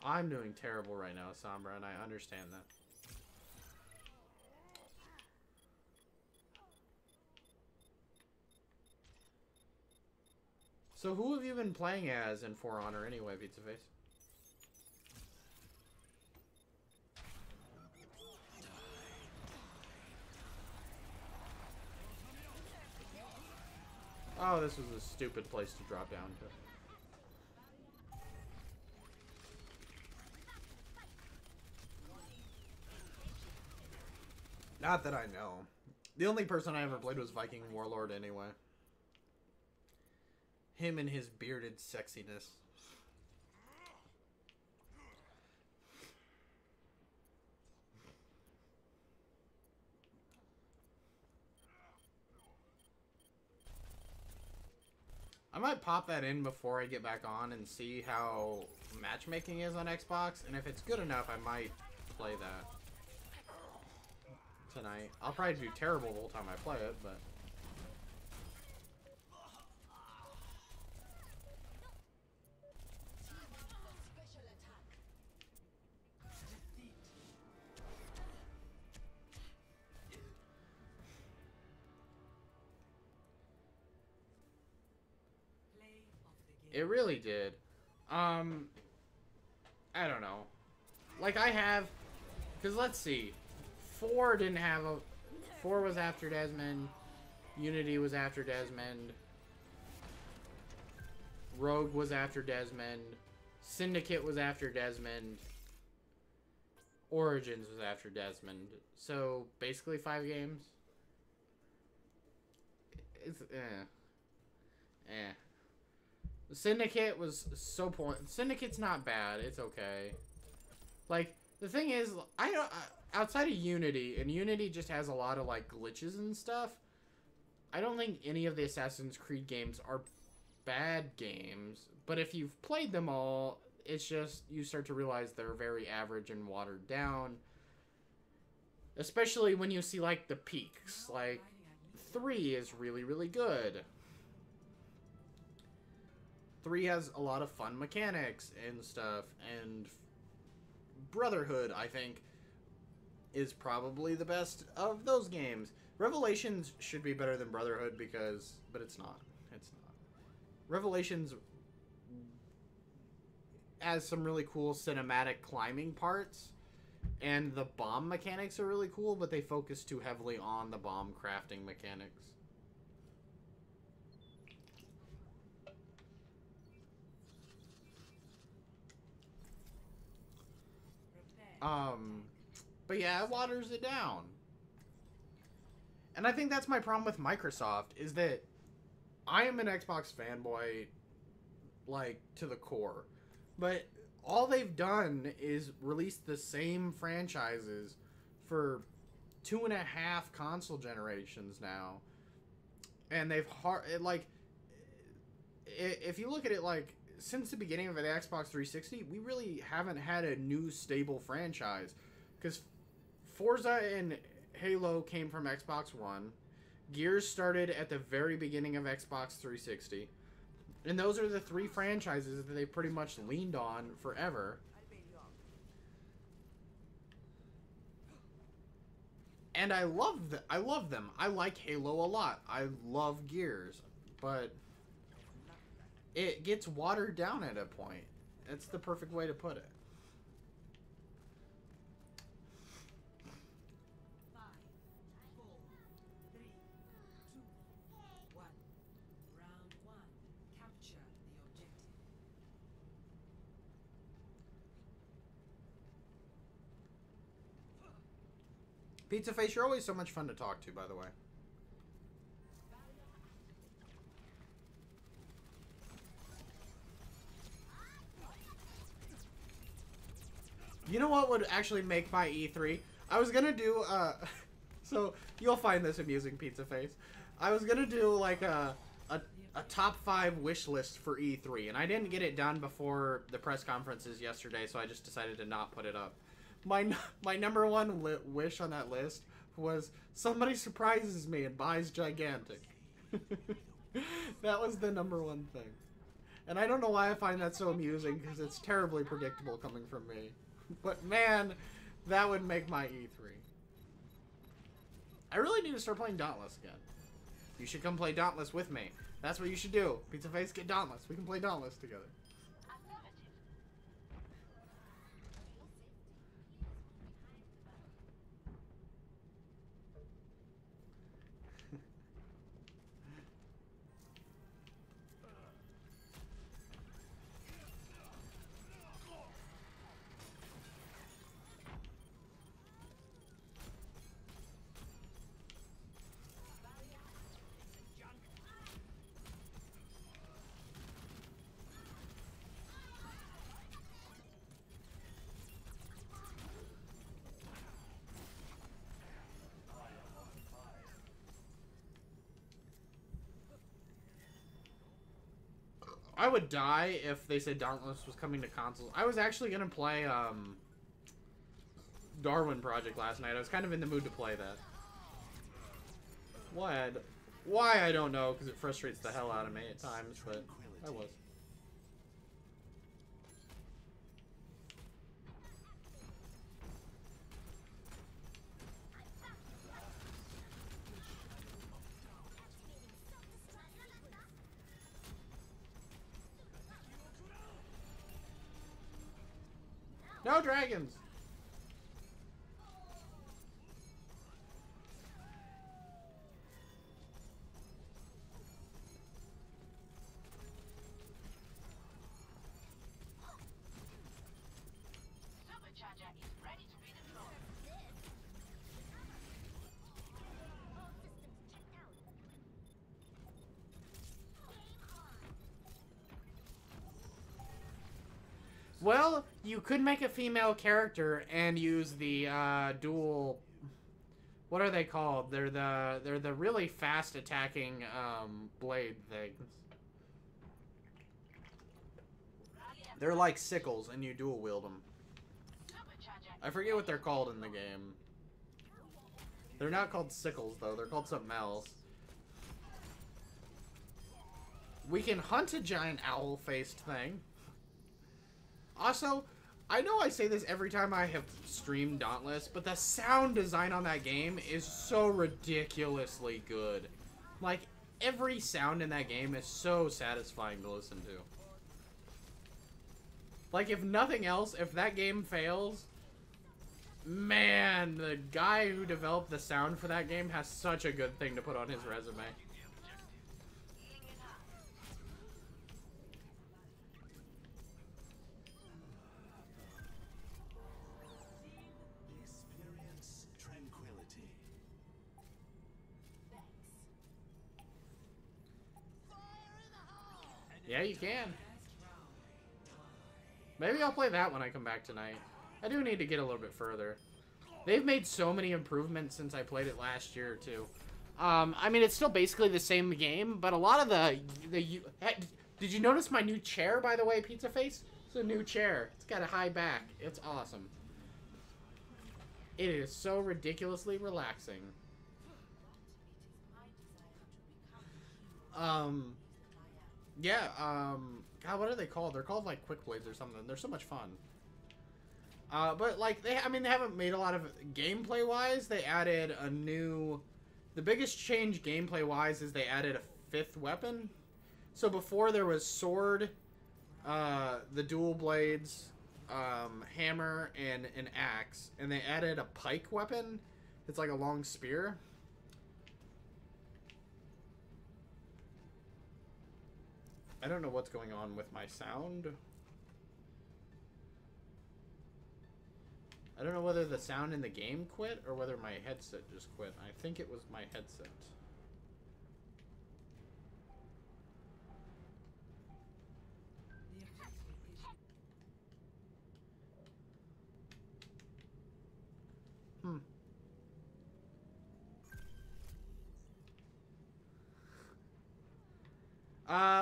I'm doing terrible right now, Sombra, and I understand that. So who have you been playing as in For Honor anyway, Pizza Face? Oh, this was a stupid place to drop down to. Not that I know. The only person I ever played was Viking Warlord anyway. Him and his bearded sexiness. I might pop that in before I get back on and see how matchmaking is on Xbox, and if it's good enough, I might play that tonight. I'll probably do terrible the whole time I play it, but... It really did. I don't know. Like, I have... Because, let's see. 4 didn't have a... 4 was after Desmond. Unity was after Desmond. Rogue was after Desmond. Syndicate was after Desmond. Origins was after Desmond. So, basically 5 games. It's... Syndicate was so Syndicate's not bad. It's okay. Like, the thing is, outside of Unity, and Unity just has a lot of, like, glitches and stuff, I don't think any of the Assassin's Creed games are bad games. But if you've played them all, it's just, you start to realize they're very average and watered down. Especially when you see, like, the peaks. Like, 3 is really, really good. 3 has a lot of fun mechanics and stuff, and Brotherhood, I think, is probably the best of those games. Revelations should be better than Brotherhood because... But it's not. It's not. Revelations has some really cool cinematic climbing parts, and the bomb mechanics are really cool, but they focus too heavily on the bomb crafting mechanics. But yeah, it waters it down. And I think that's my problem with Microsoft, is that I am an Xbox fanboy, like, to the core. But all they've done is release the same franchises for 2.5 console generations now. And they've if you look at it, like, since the beginning of the Xbox 360, we really haven't had a new stable franchise. Because Forza and Halo came from Xbox One. Gears started at the very beginning of Xbox 360. And those are the 3 franchises that they pretty much leaned on forever. And I love them. I like Halo a lot. I love Gears. But it gets watered down at a point. That's the perfect way to put it. Pizza Face, you're always so much fun to talk to, by the way. You know what would actually make my E3? I was gonna do, so you'll find this amusing, Pizza Face. I was gonna do, like, a top 5 wish list for E3, and I didn't get it done before the press conferences yesterday, so I just decided to not put it up. My number 1 wish on that list was somebody surprises me and buys Gigantic. That was the number 1 thing. And I don't know why I find that so amusing, because it's terribly predictable coming from me. But man, that would make my E3. I really need to start playing Dauntless again. You should come play Dauntless with me. That's what you should do. Pizza Face, get Dauntless. We can play Dauntless together. I would die if they said Dauntless was coming to consoles. I was actually gonna play Darwin Project last night. I was kind of in the mood to play that. Why I don't know, because it frustrates the hell out of me at times, but I was. No dragons! Supercharger is ready to be deployed. All systems checked out. Well, you could make a female character and use the dual. What are they called? They're the really fast attacking blade things. They're like sickles, and you dual wield them. I forget what they're called in the game. They're not called sickles though. They're called something else. We can hunt a giant owl-faced thing. Also, I know I say this every time I have streamed Dauntless, but the sound design on that game is so ridiculously good. Like, every sound in that game is so satisfying to listen to. Like, if nothing else, if that game fails, man, the guy who developed the sound for that game has such a good thing to put on his resume. Experience tranquility. Yeah, you can. Maybe I'll play that when I come back tonight. I do need to get a little bit further. They've made so many improvements since I played it last year, too. I mean, it's still basically the same game, but a lot of the did you notice my new chair, by the way, Pizza Face? It's a new chair. It's got a high back. It's awesome. It is so ridiculously relaxing. Yeah, God, what are they called? They're called, like, Quick Blades or something. They're so much fun. But, like, they haven't made a lot of gameplay-wise. They added a new... The biggest change gameplay-wise is they added a 5th weapon. So before there was sword, the dual blades, hammer, and an axe. And they added a pike weapon. It's like a long spear. I don't know what's going on with my sound. I don't know whether the sound in the game quit or whether my headset just quit. I think it was my headset.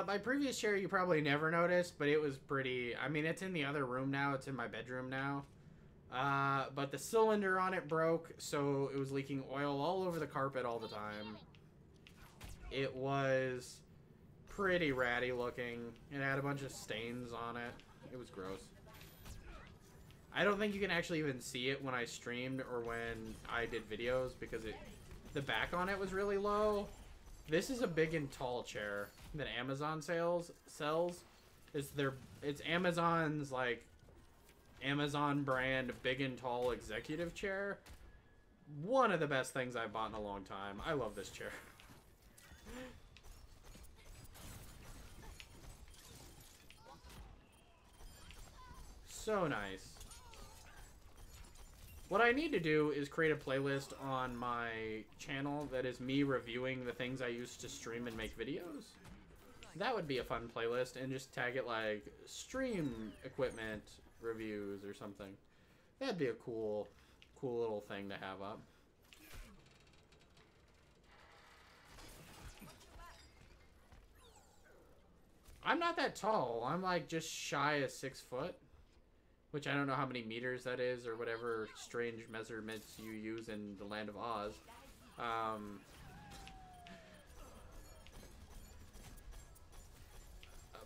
My previous chair you probably never noticed, but it was pretty... I mean, it's in the other room now. It's in my bedroom now. But the cylinder on it broke, so it was leaking oil all over the carpet all the time. It was pretty ratty looking. It had a bunch of stains on it. It was gross. I don't think you can actually even see it when I streamed or when I did videos because the back on it was really low. This is a big and tall chair that Amazon sells. It's Amazon's, like, Amazon brand big and tall executive chair. One of the best things I've bought in a long time. I love this chair. So nice. What I need to do is create a playlist on my channel that is me reviewing the things I used to stream and make videos. That would be a fun playlist, and just tag it like stream equipment reviews or something. That'd be a cool little thing to have up. I'm not that tall. I'm like just shy of 6 foot. Which I don't know how many meters that is or whatever strange measurements you use in the land of Oz.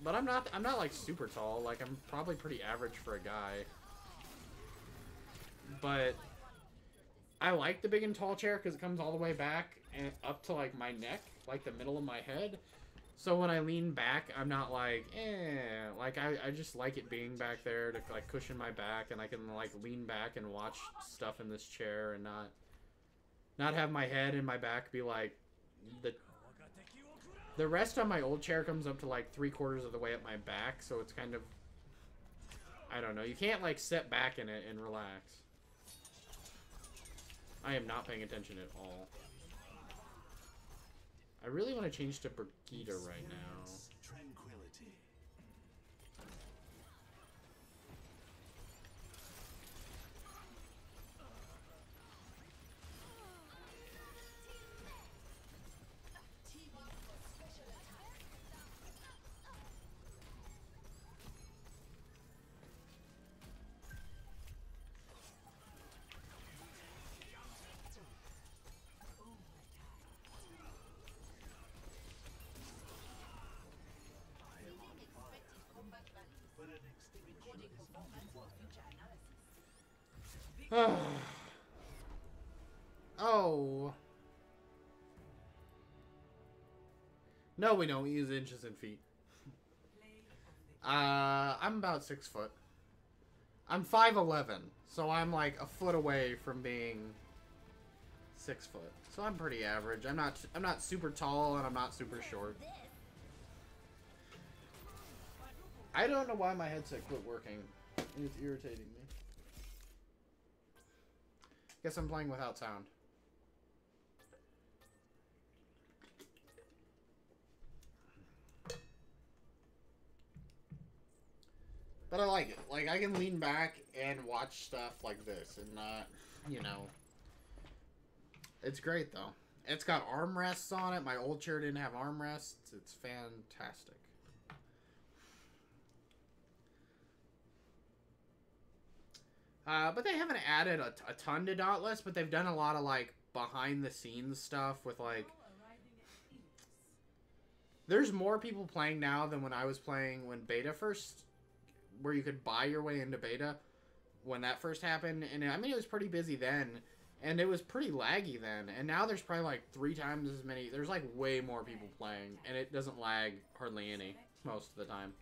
But I'm not like super tall. Like I'm probably pretty average for a guy. But I like the big and tall chair because it comes all the way back and up to like my neck, like the middle of my head. So when I lean back, I'm not like, eh. Like, I just like it being back there to, like, cushion my back. And I can, like, lean back and watch stuff in this chair and not have my head and my back be, like, the rest on my old chair comes up to, like, 3/4 of the way up my back. So it's kind of, I don't know. You can't, like, sit back in it and relax. I am not paying attention at all. I really want to change to Brigitte right now. Tranquility. Oh. No, we don't. We use inches and feet. I'm about 6 foot. I'm 5'11", so I'm like a foot away from being 6 foot. So I'm pretty average. I'm not super tall and I'm not super short. I don't know why my headset quit working. It's irritating me. Guess I'm playing without sound. But I like it. Like, I can lean back and watch stuff like this and not, you know. It's great, though. It's got armrests on it. My old chair didn't have armrests. It's fantastic. But they haven't added a ton to Dauntless, but they've done a lot of, like, behind-the-scenes stuff with, like... There's more people playing now than when I was playing when beta first... Where you could buy your way into beta when that first happened. And, I mean, it was pretty busy then. And it was pretty laggy then. And now there's probably, like, 3 times as many... There's, like, way more people playing. And it doesn't lag hardly any most of the time.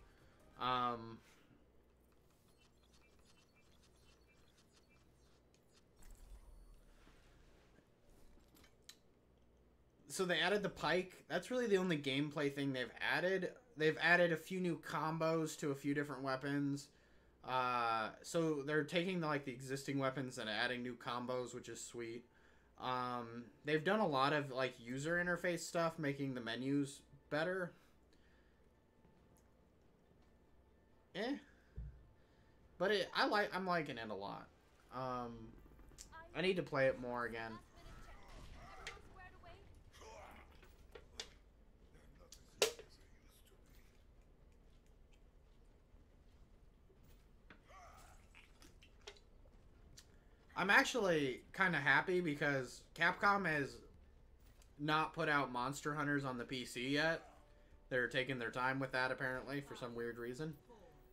So they added the pike. That's really the only gameplay thing they've added. They've added a few new combos to a few different weapons. So they're taking the existing weapons and adding new combos, which is sweet. They've done a lot of like user interface stuff, making the menus better. But I'm liking it a lot. I need to play it more again. I'm actually kind of happy because Capcom has not put out Monster Hunters on the PC yet. They're taking their time with that, apparently, for some weird reason.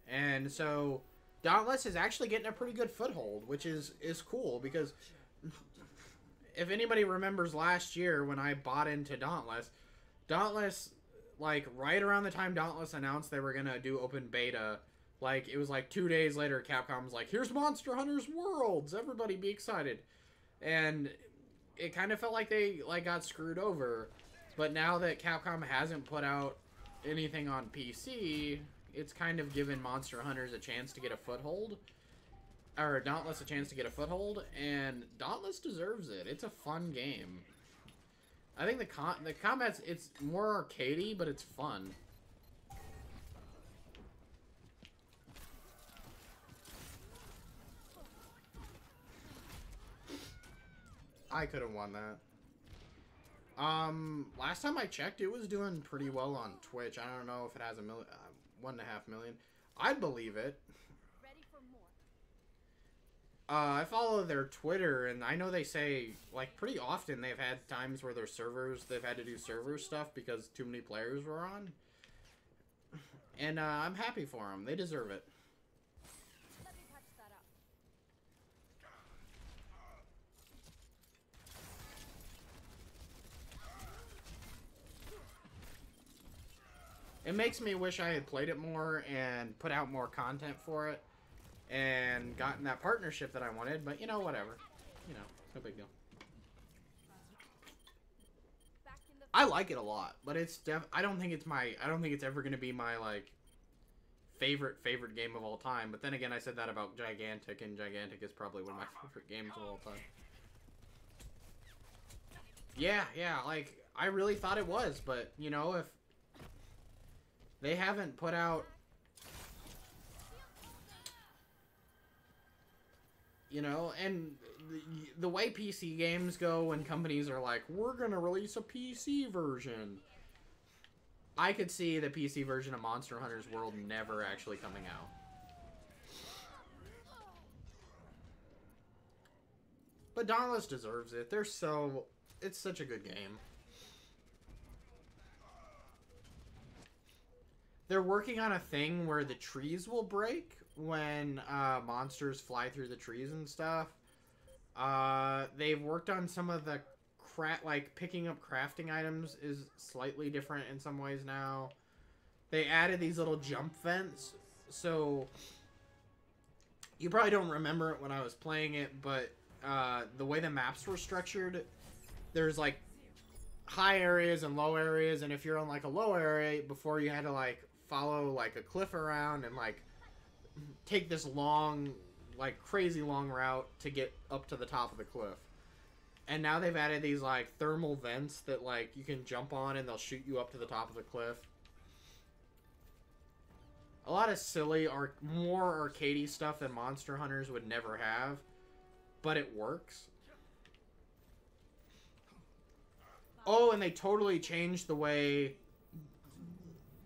And so, Dauntless is actually getting a pretty good foothold, which is cool, because if anybody remembers last year when I bought into Dauntless, like, right around the time Dauntless announced they were going to do open beta, like, it was like 2 days later, Capcom's like, here's Monster Hunter's Worlds! Everybody be excited. And it kind of felt like they, like, got screwed over. But now that Capcom hasn't put out anything on PC, it's kind of given Monster Hunters a chance to get a foothold. Or Dauntless a chance to get a foothold. And Dauntless deserves it. It's a fun game. I think the combat's, it's more arcadey, but it's fun. I could have won that. Last time I checked, it was doing pretty well on Twitch. I don't know if it has a million. 1.5 million. I'd believe it. Ready for more. I follow their Twitter, and I know they say, like, pretty often they've had times where their servers, they've had to do server stuff because too many players were on. And I'm happy for them. They deserve it. Let me patch that up. It makes me wish I had played it more and put out more content for it and gotten that partnership that I wanted, but you know, whatever. You know, no big deal. Back in the I like it a lot, but it's I don't think it's ever going to be my like favorite game of all time. But then again, I said that about Gigantic, and Gigantic is probably one of my favorite games of all time. Yeah, like I really thought it was, but you know, if they haven't put out, you know, and the way PC games go when companies are like, we're going to release a PC version, I could see the PC version of Monster Hunter's World never actually coming out. But Dauntless deserves it. It's such a good game. They're working on a thing where the trees will break when monsters fly through the trees and stuff. They've worked on some of the like picking up crafting items is slightly different in some ways now. They added these little jump vents, so you probably don't remember it when I was playing it, but the way the maps were structured, there's like high areas and low areas, and if you're on like a low area, before you had to like follow like a cliff around and like take this long, like crazy long route to get up to the top of the cliff. And now they've added these like thermal vents that like you can jump on and they'll shoot you up to the top of the cliff. A lot of silly more arcadey stuff that Monster Hunters would never have, but it works. Oh, and they totally changed the way,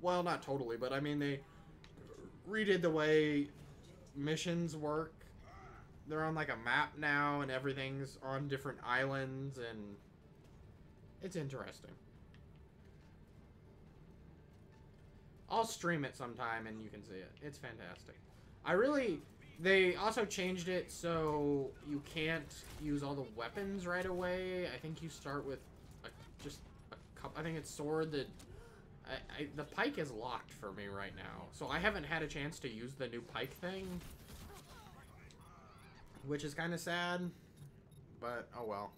well, not totally, but I mean, they redid the way missions work. They're on like a map now, and everything's on different islands, and it's interesting. I'll stream it sometime, and you can see it. It's fantastic. They also changed it so you can't use all the weapons right away. I think you start with just a couple. I think it's sword that... the pike is locked for me right now, so I haven't had a chance to use the new pike thing, which is kind of sad, but oh well.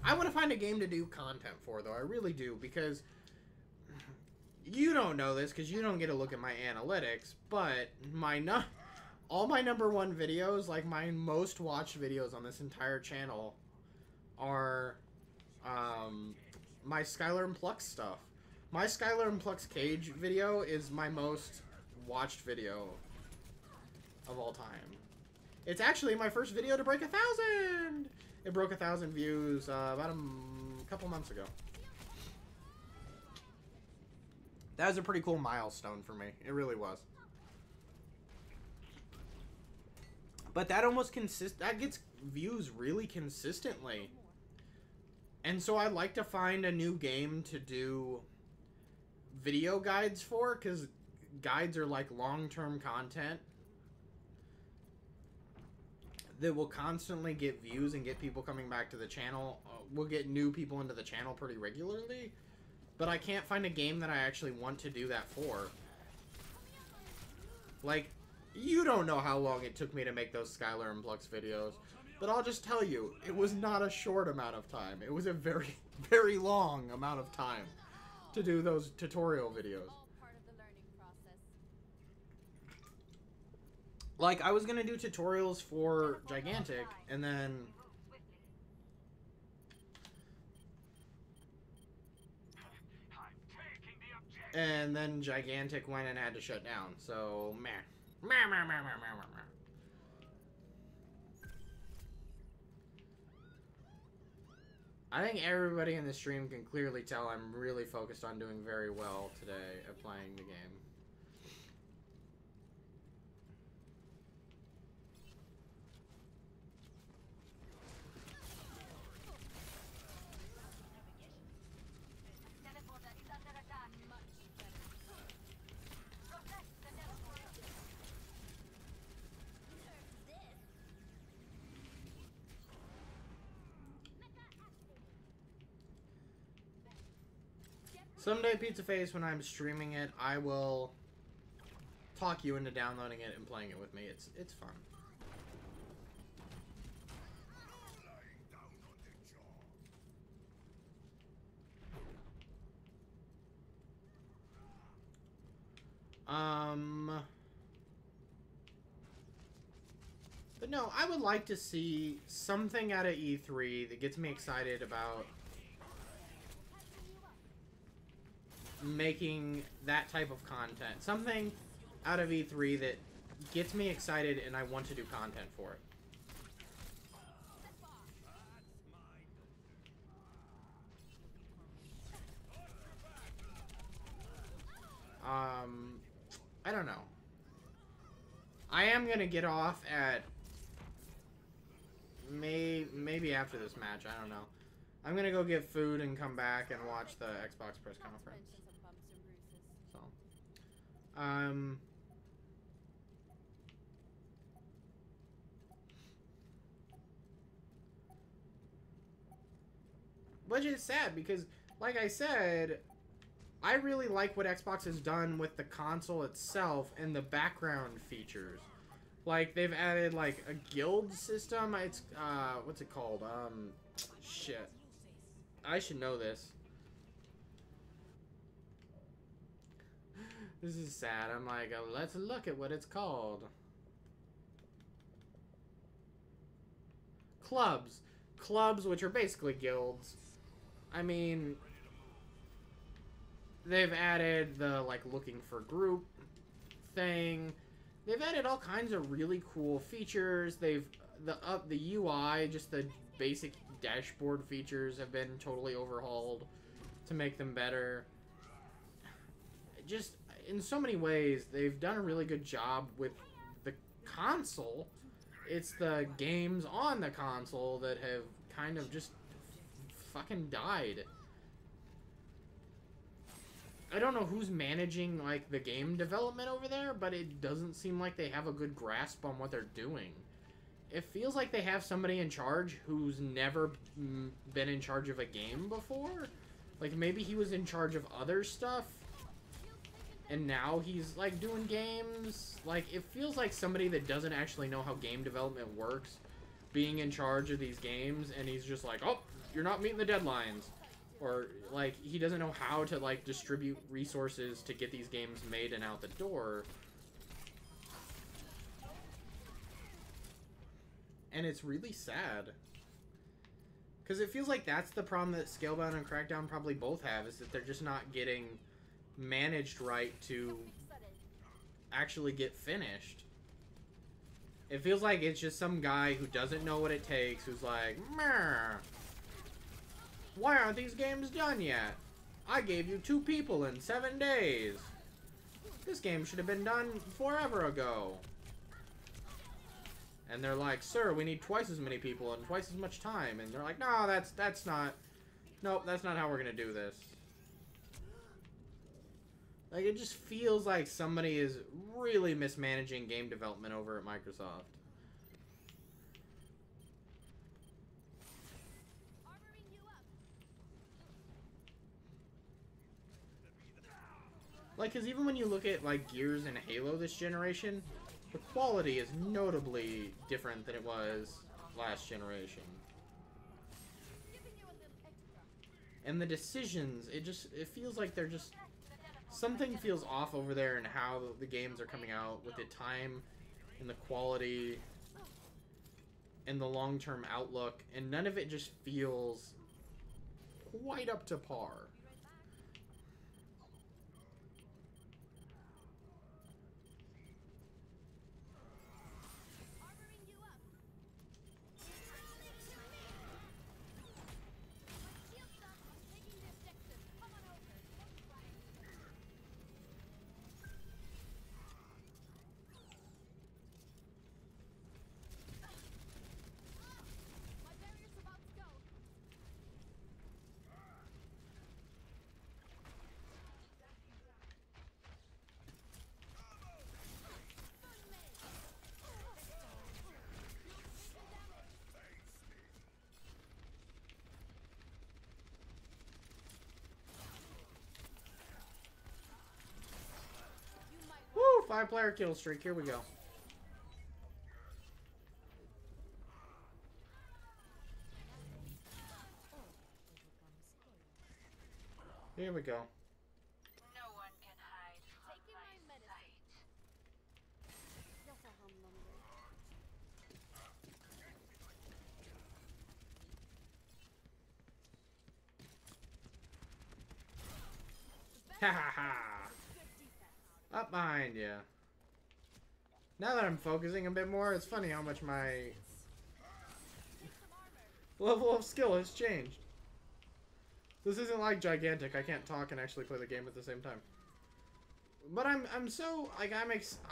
I want to find a game to do content for, though. I really do, because you don't know this because you don't get a look at my analytics, but all my #1 videos, like my most watched videos on this entire channel, are my Skylar and Plux stuff. My Skylar and Plux Cage video is my most watched video of all time. It's actually my first video to break 1,000! It broke 1,000 views about a couple months ago. That was a pretty cool milestone for me. It really was. But that that gets views really consistently. And so I'd like to find a new game to do video guides for, because guides are like long-term content that will constantly get views and get people coming back to the channel. We'll get new people into the channel pretty regularly, but I can't find a game that I actually want to do that for. Like, you don't know how long it took me to make those Skylar and Plux videos, but I'll just tell you, it was not a short amount of time. It was a very, very long amount of time to do those tutorial videos. all part of the learning process. Like, I was gonna do tutorials for Gigantic, and then... And then Gigantic went and had to shut down, so meh. I think everybody in the stream can clearly tell I'm really focused on doing very well today at playing the game. Someday, Pizza Face, when I'm streaming it, I will talk you into downloading it and playing it with me. It's fun. But no, I would like to see something out of E3 that gets me excited about making that type of content. Something out of E3 that gets me excited and I want to do content for it. I don't know. I am gonna get off at maybe after this match. I don't know. I'm gonna go get food and come back and watch the Xbox press conference. So, which is sad because, like I said, I really like what Xbox has done with the console itself and the background features. Like, they've added, like, a guild system. It's, what's it called? Shit. I should know this. This is sad. I'm like, let's look at what it's called. Clubs. Clubs, which are basically guilds. I mean, they've added the, like, looking for group thing. They've added all kinds of really cool features. The UI, just the basic dashboard features have been totally overhauled to make them better. Just, in so many ways, they've done a really good job with the console. It's the games on the console that have kind of just fucking died. I don't know who's managing, like, the game development over there, but it doesn't seem like they have a good grasp on what they're doing. It feels like they have somebody in charge who's never been in charge of a game before. Like, maybe he was in charge of other stuff, and now he's, like, doing games. Like, it feels like somebody that doesn't actually know how game development works being in charge of these games, and he's just like, oh, you're not meeting the deadlines. Or, like, he doesn't know how to, like, distribute resources to get these games made and out the door. And it's really sad. Because it feels like that's the problem that Scalebound and Crackdown probably both have, is that they're just not getting managed right to actually get finished. It feels like it's just some guy who doesn't know what it takes, who's like, meh. Why aren't these games done yet? I gave you 2 people in 7 days. This game should have been done forever ago. And they're like, sir, we need twice as many people and twice as much time. And they're like, no, that's not... Nope, that's not how we're gonna do this. Like, it just feels like somebody is really mismanaging game development over at Microsoft. Like, because even when you look at, like, Gears and Halo this generation, the quality is notably different than it was last generation. And the decisions, it feels like they're just... Something feels off over there in how the games are coming out with the time and the quality and the long-term outlook, and none of it just feels quite up to par. 5-player kill streak. Here we go. Here we go. No one can hide from Taking my my medicine. sight. That's a hum number. Ha ha ha! Up behind you. Now that I'm focusing a bit more, it's funny how much my level of skill has changed. This isn't like gigantic. I can't talk and actually play the game at the same time. But I'm so like I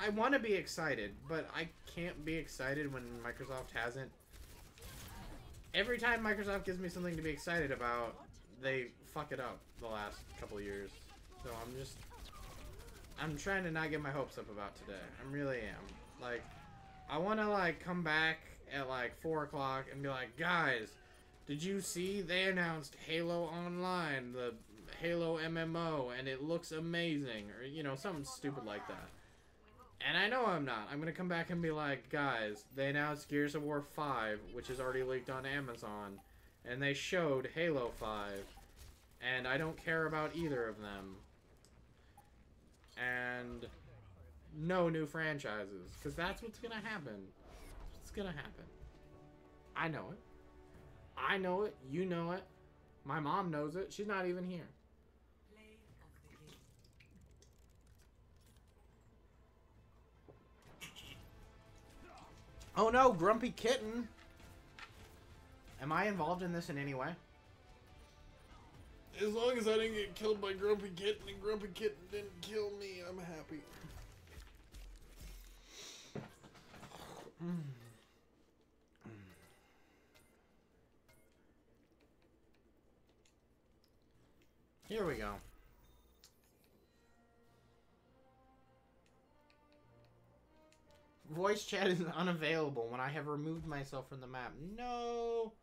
want to be excited, but I can't be excited when Microsoft hasn't. Every time Microsoft gives me something to be excited about, they fuck it up the last couple years. So I'm trying to not get my hopes up about today. I really am. Like, I want to like come back at like 4 o'clock and be like, guys, did you see they announced Halo Online, the Halo MMO, and it looks amazing, or you know, something stupid like that. And I know I'm not. I'm gonna come back and be like, guys, they announced Gears of War 5, which is already leaked on Amazon, and they showed Halo 5, and I don't care about either of them. And no new franchises, because that's what's gonna happen. It's gonna happen. I know it. I know it. You know it. My mom knows it. She's not even here. Play of the game. Oh no, Grumpy Kitten. Am I involved in this in any way? As long as I didn't get killed by Grumpy Kitten and Grumpy Kitten didn't kill me, I'm happy. Here we go. Voice chat is unavailable when I have removed myself from the map. No!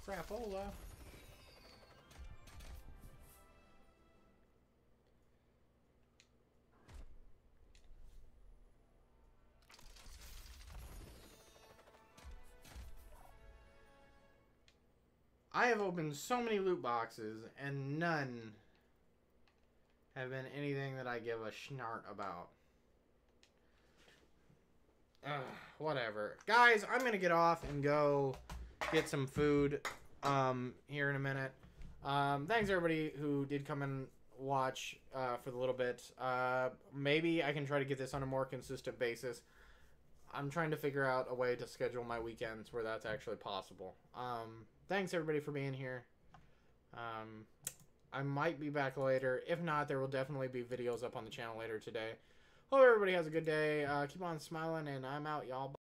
Crapola. I have opened so many loot boxes, and none have been anything that I give a schnart about. Whatever. Guys, I'm gonna get off and go get some food here in a minute. Thanks everybody who did come and watch for the little bit. Maybe I can try to get this on a more consistent basis. I'm trying to figure out a way to schedule my weekends where that's actually possible. Thanks everybody for being here. I might be back later. If not, there will definitely be videos up on the channel later today. Hope everybody has a good day. Keep on smiling, and I'm out, y'all.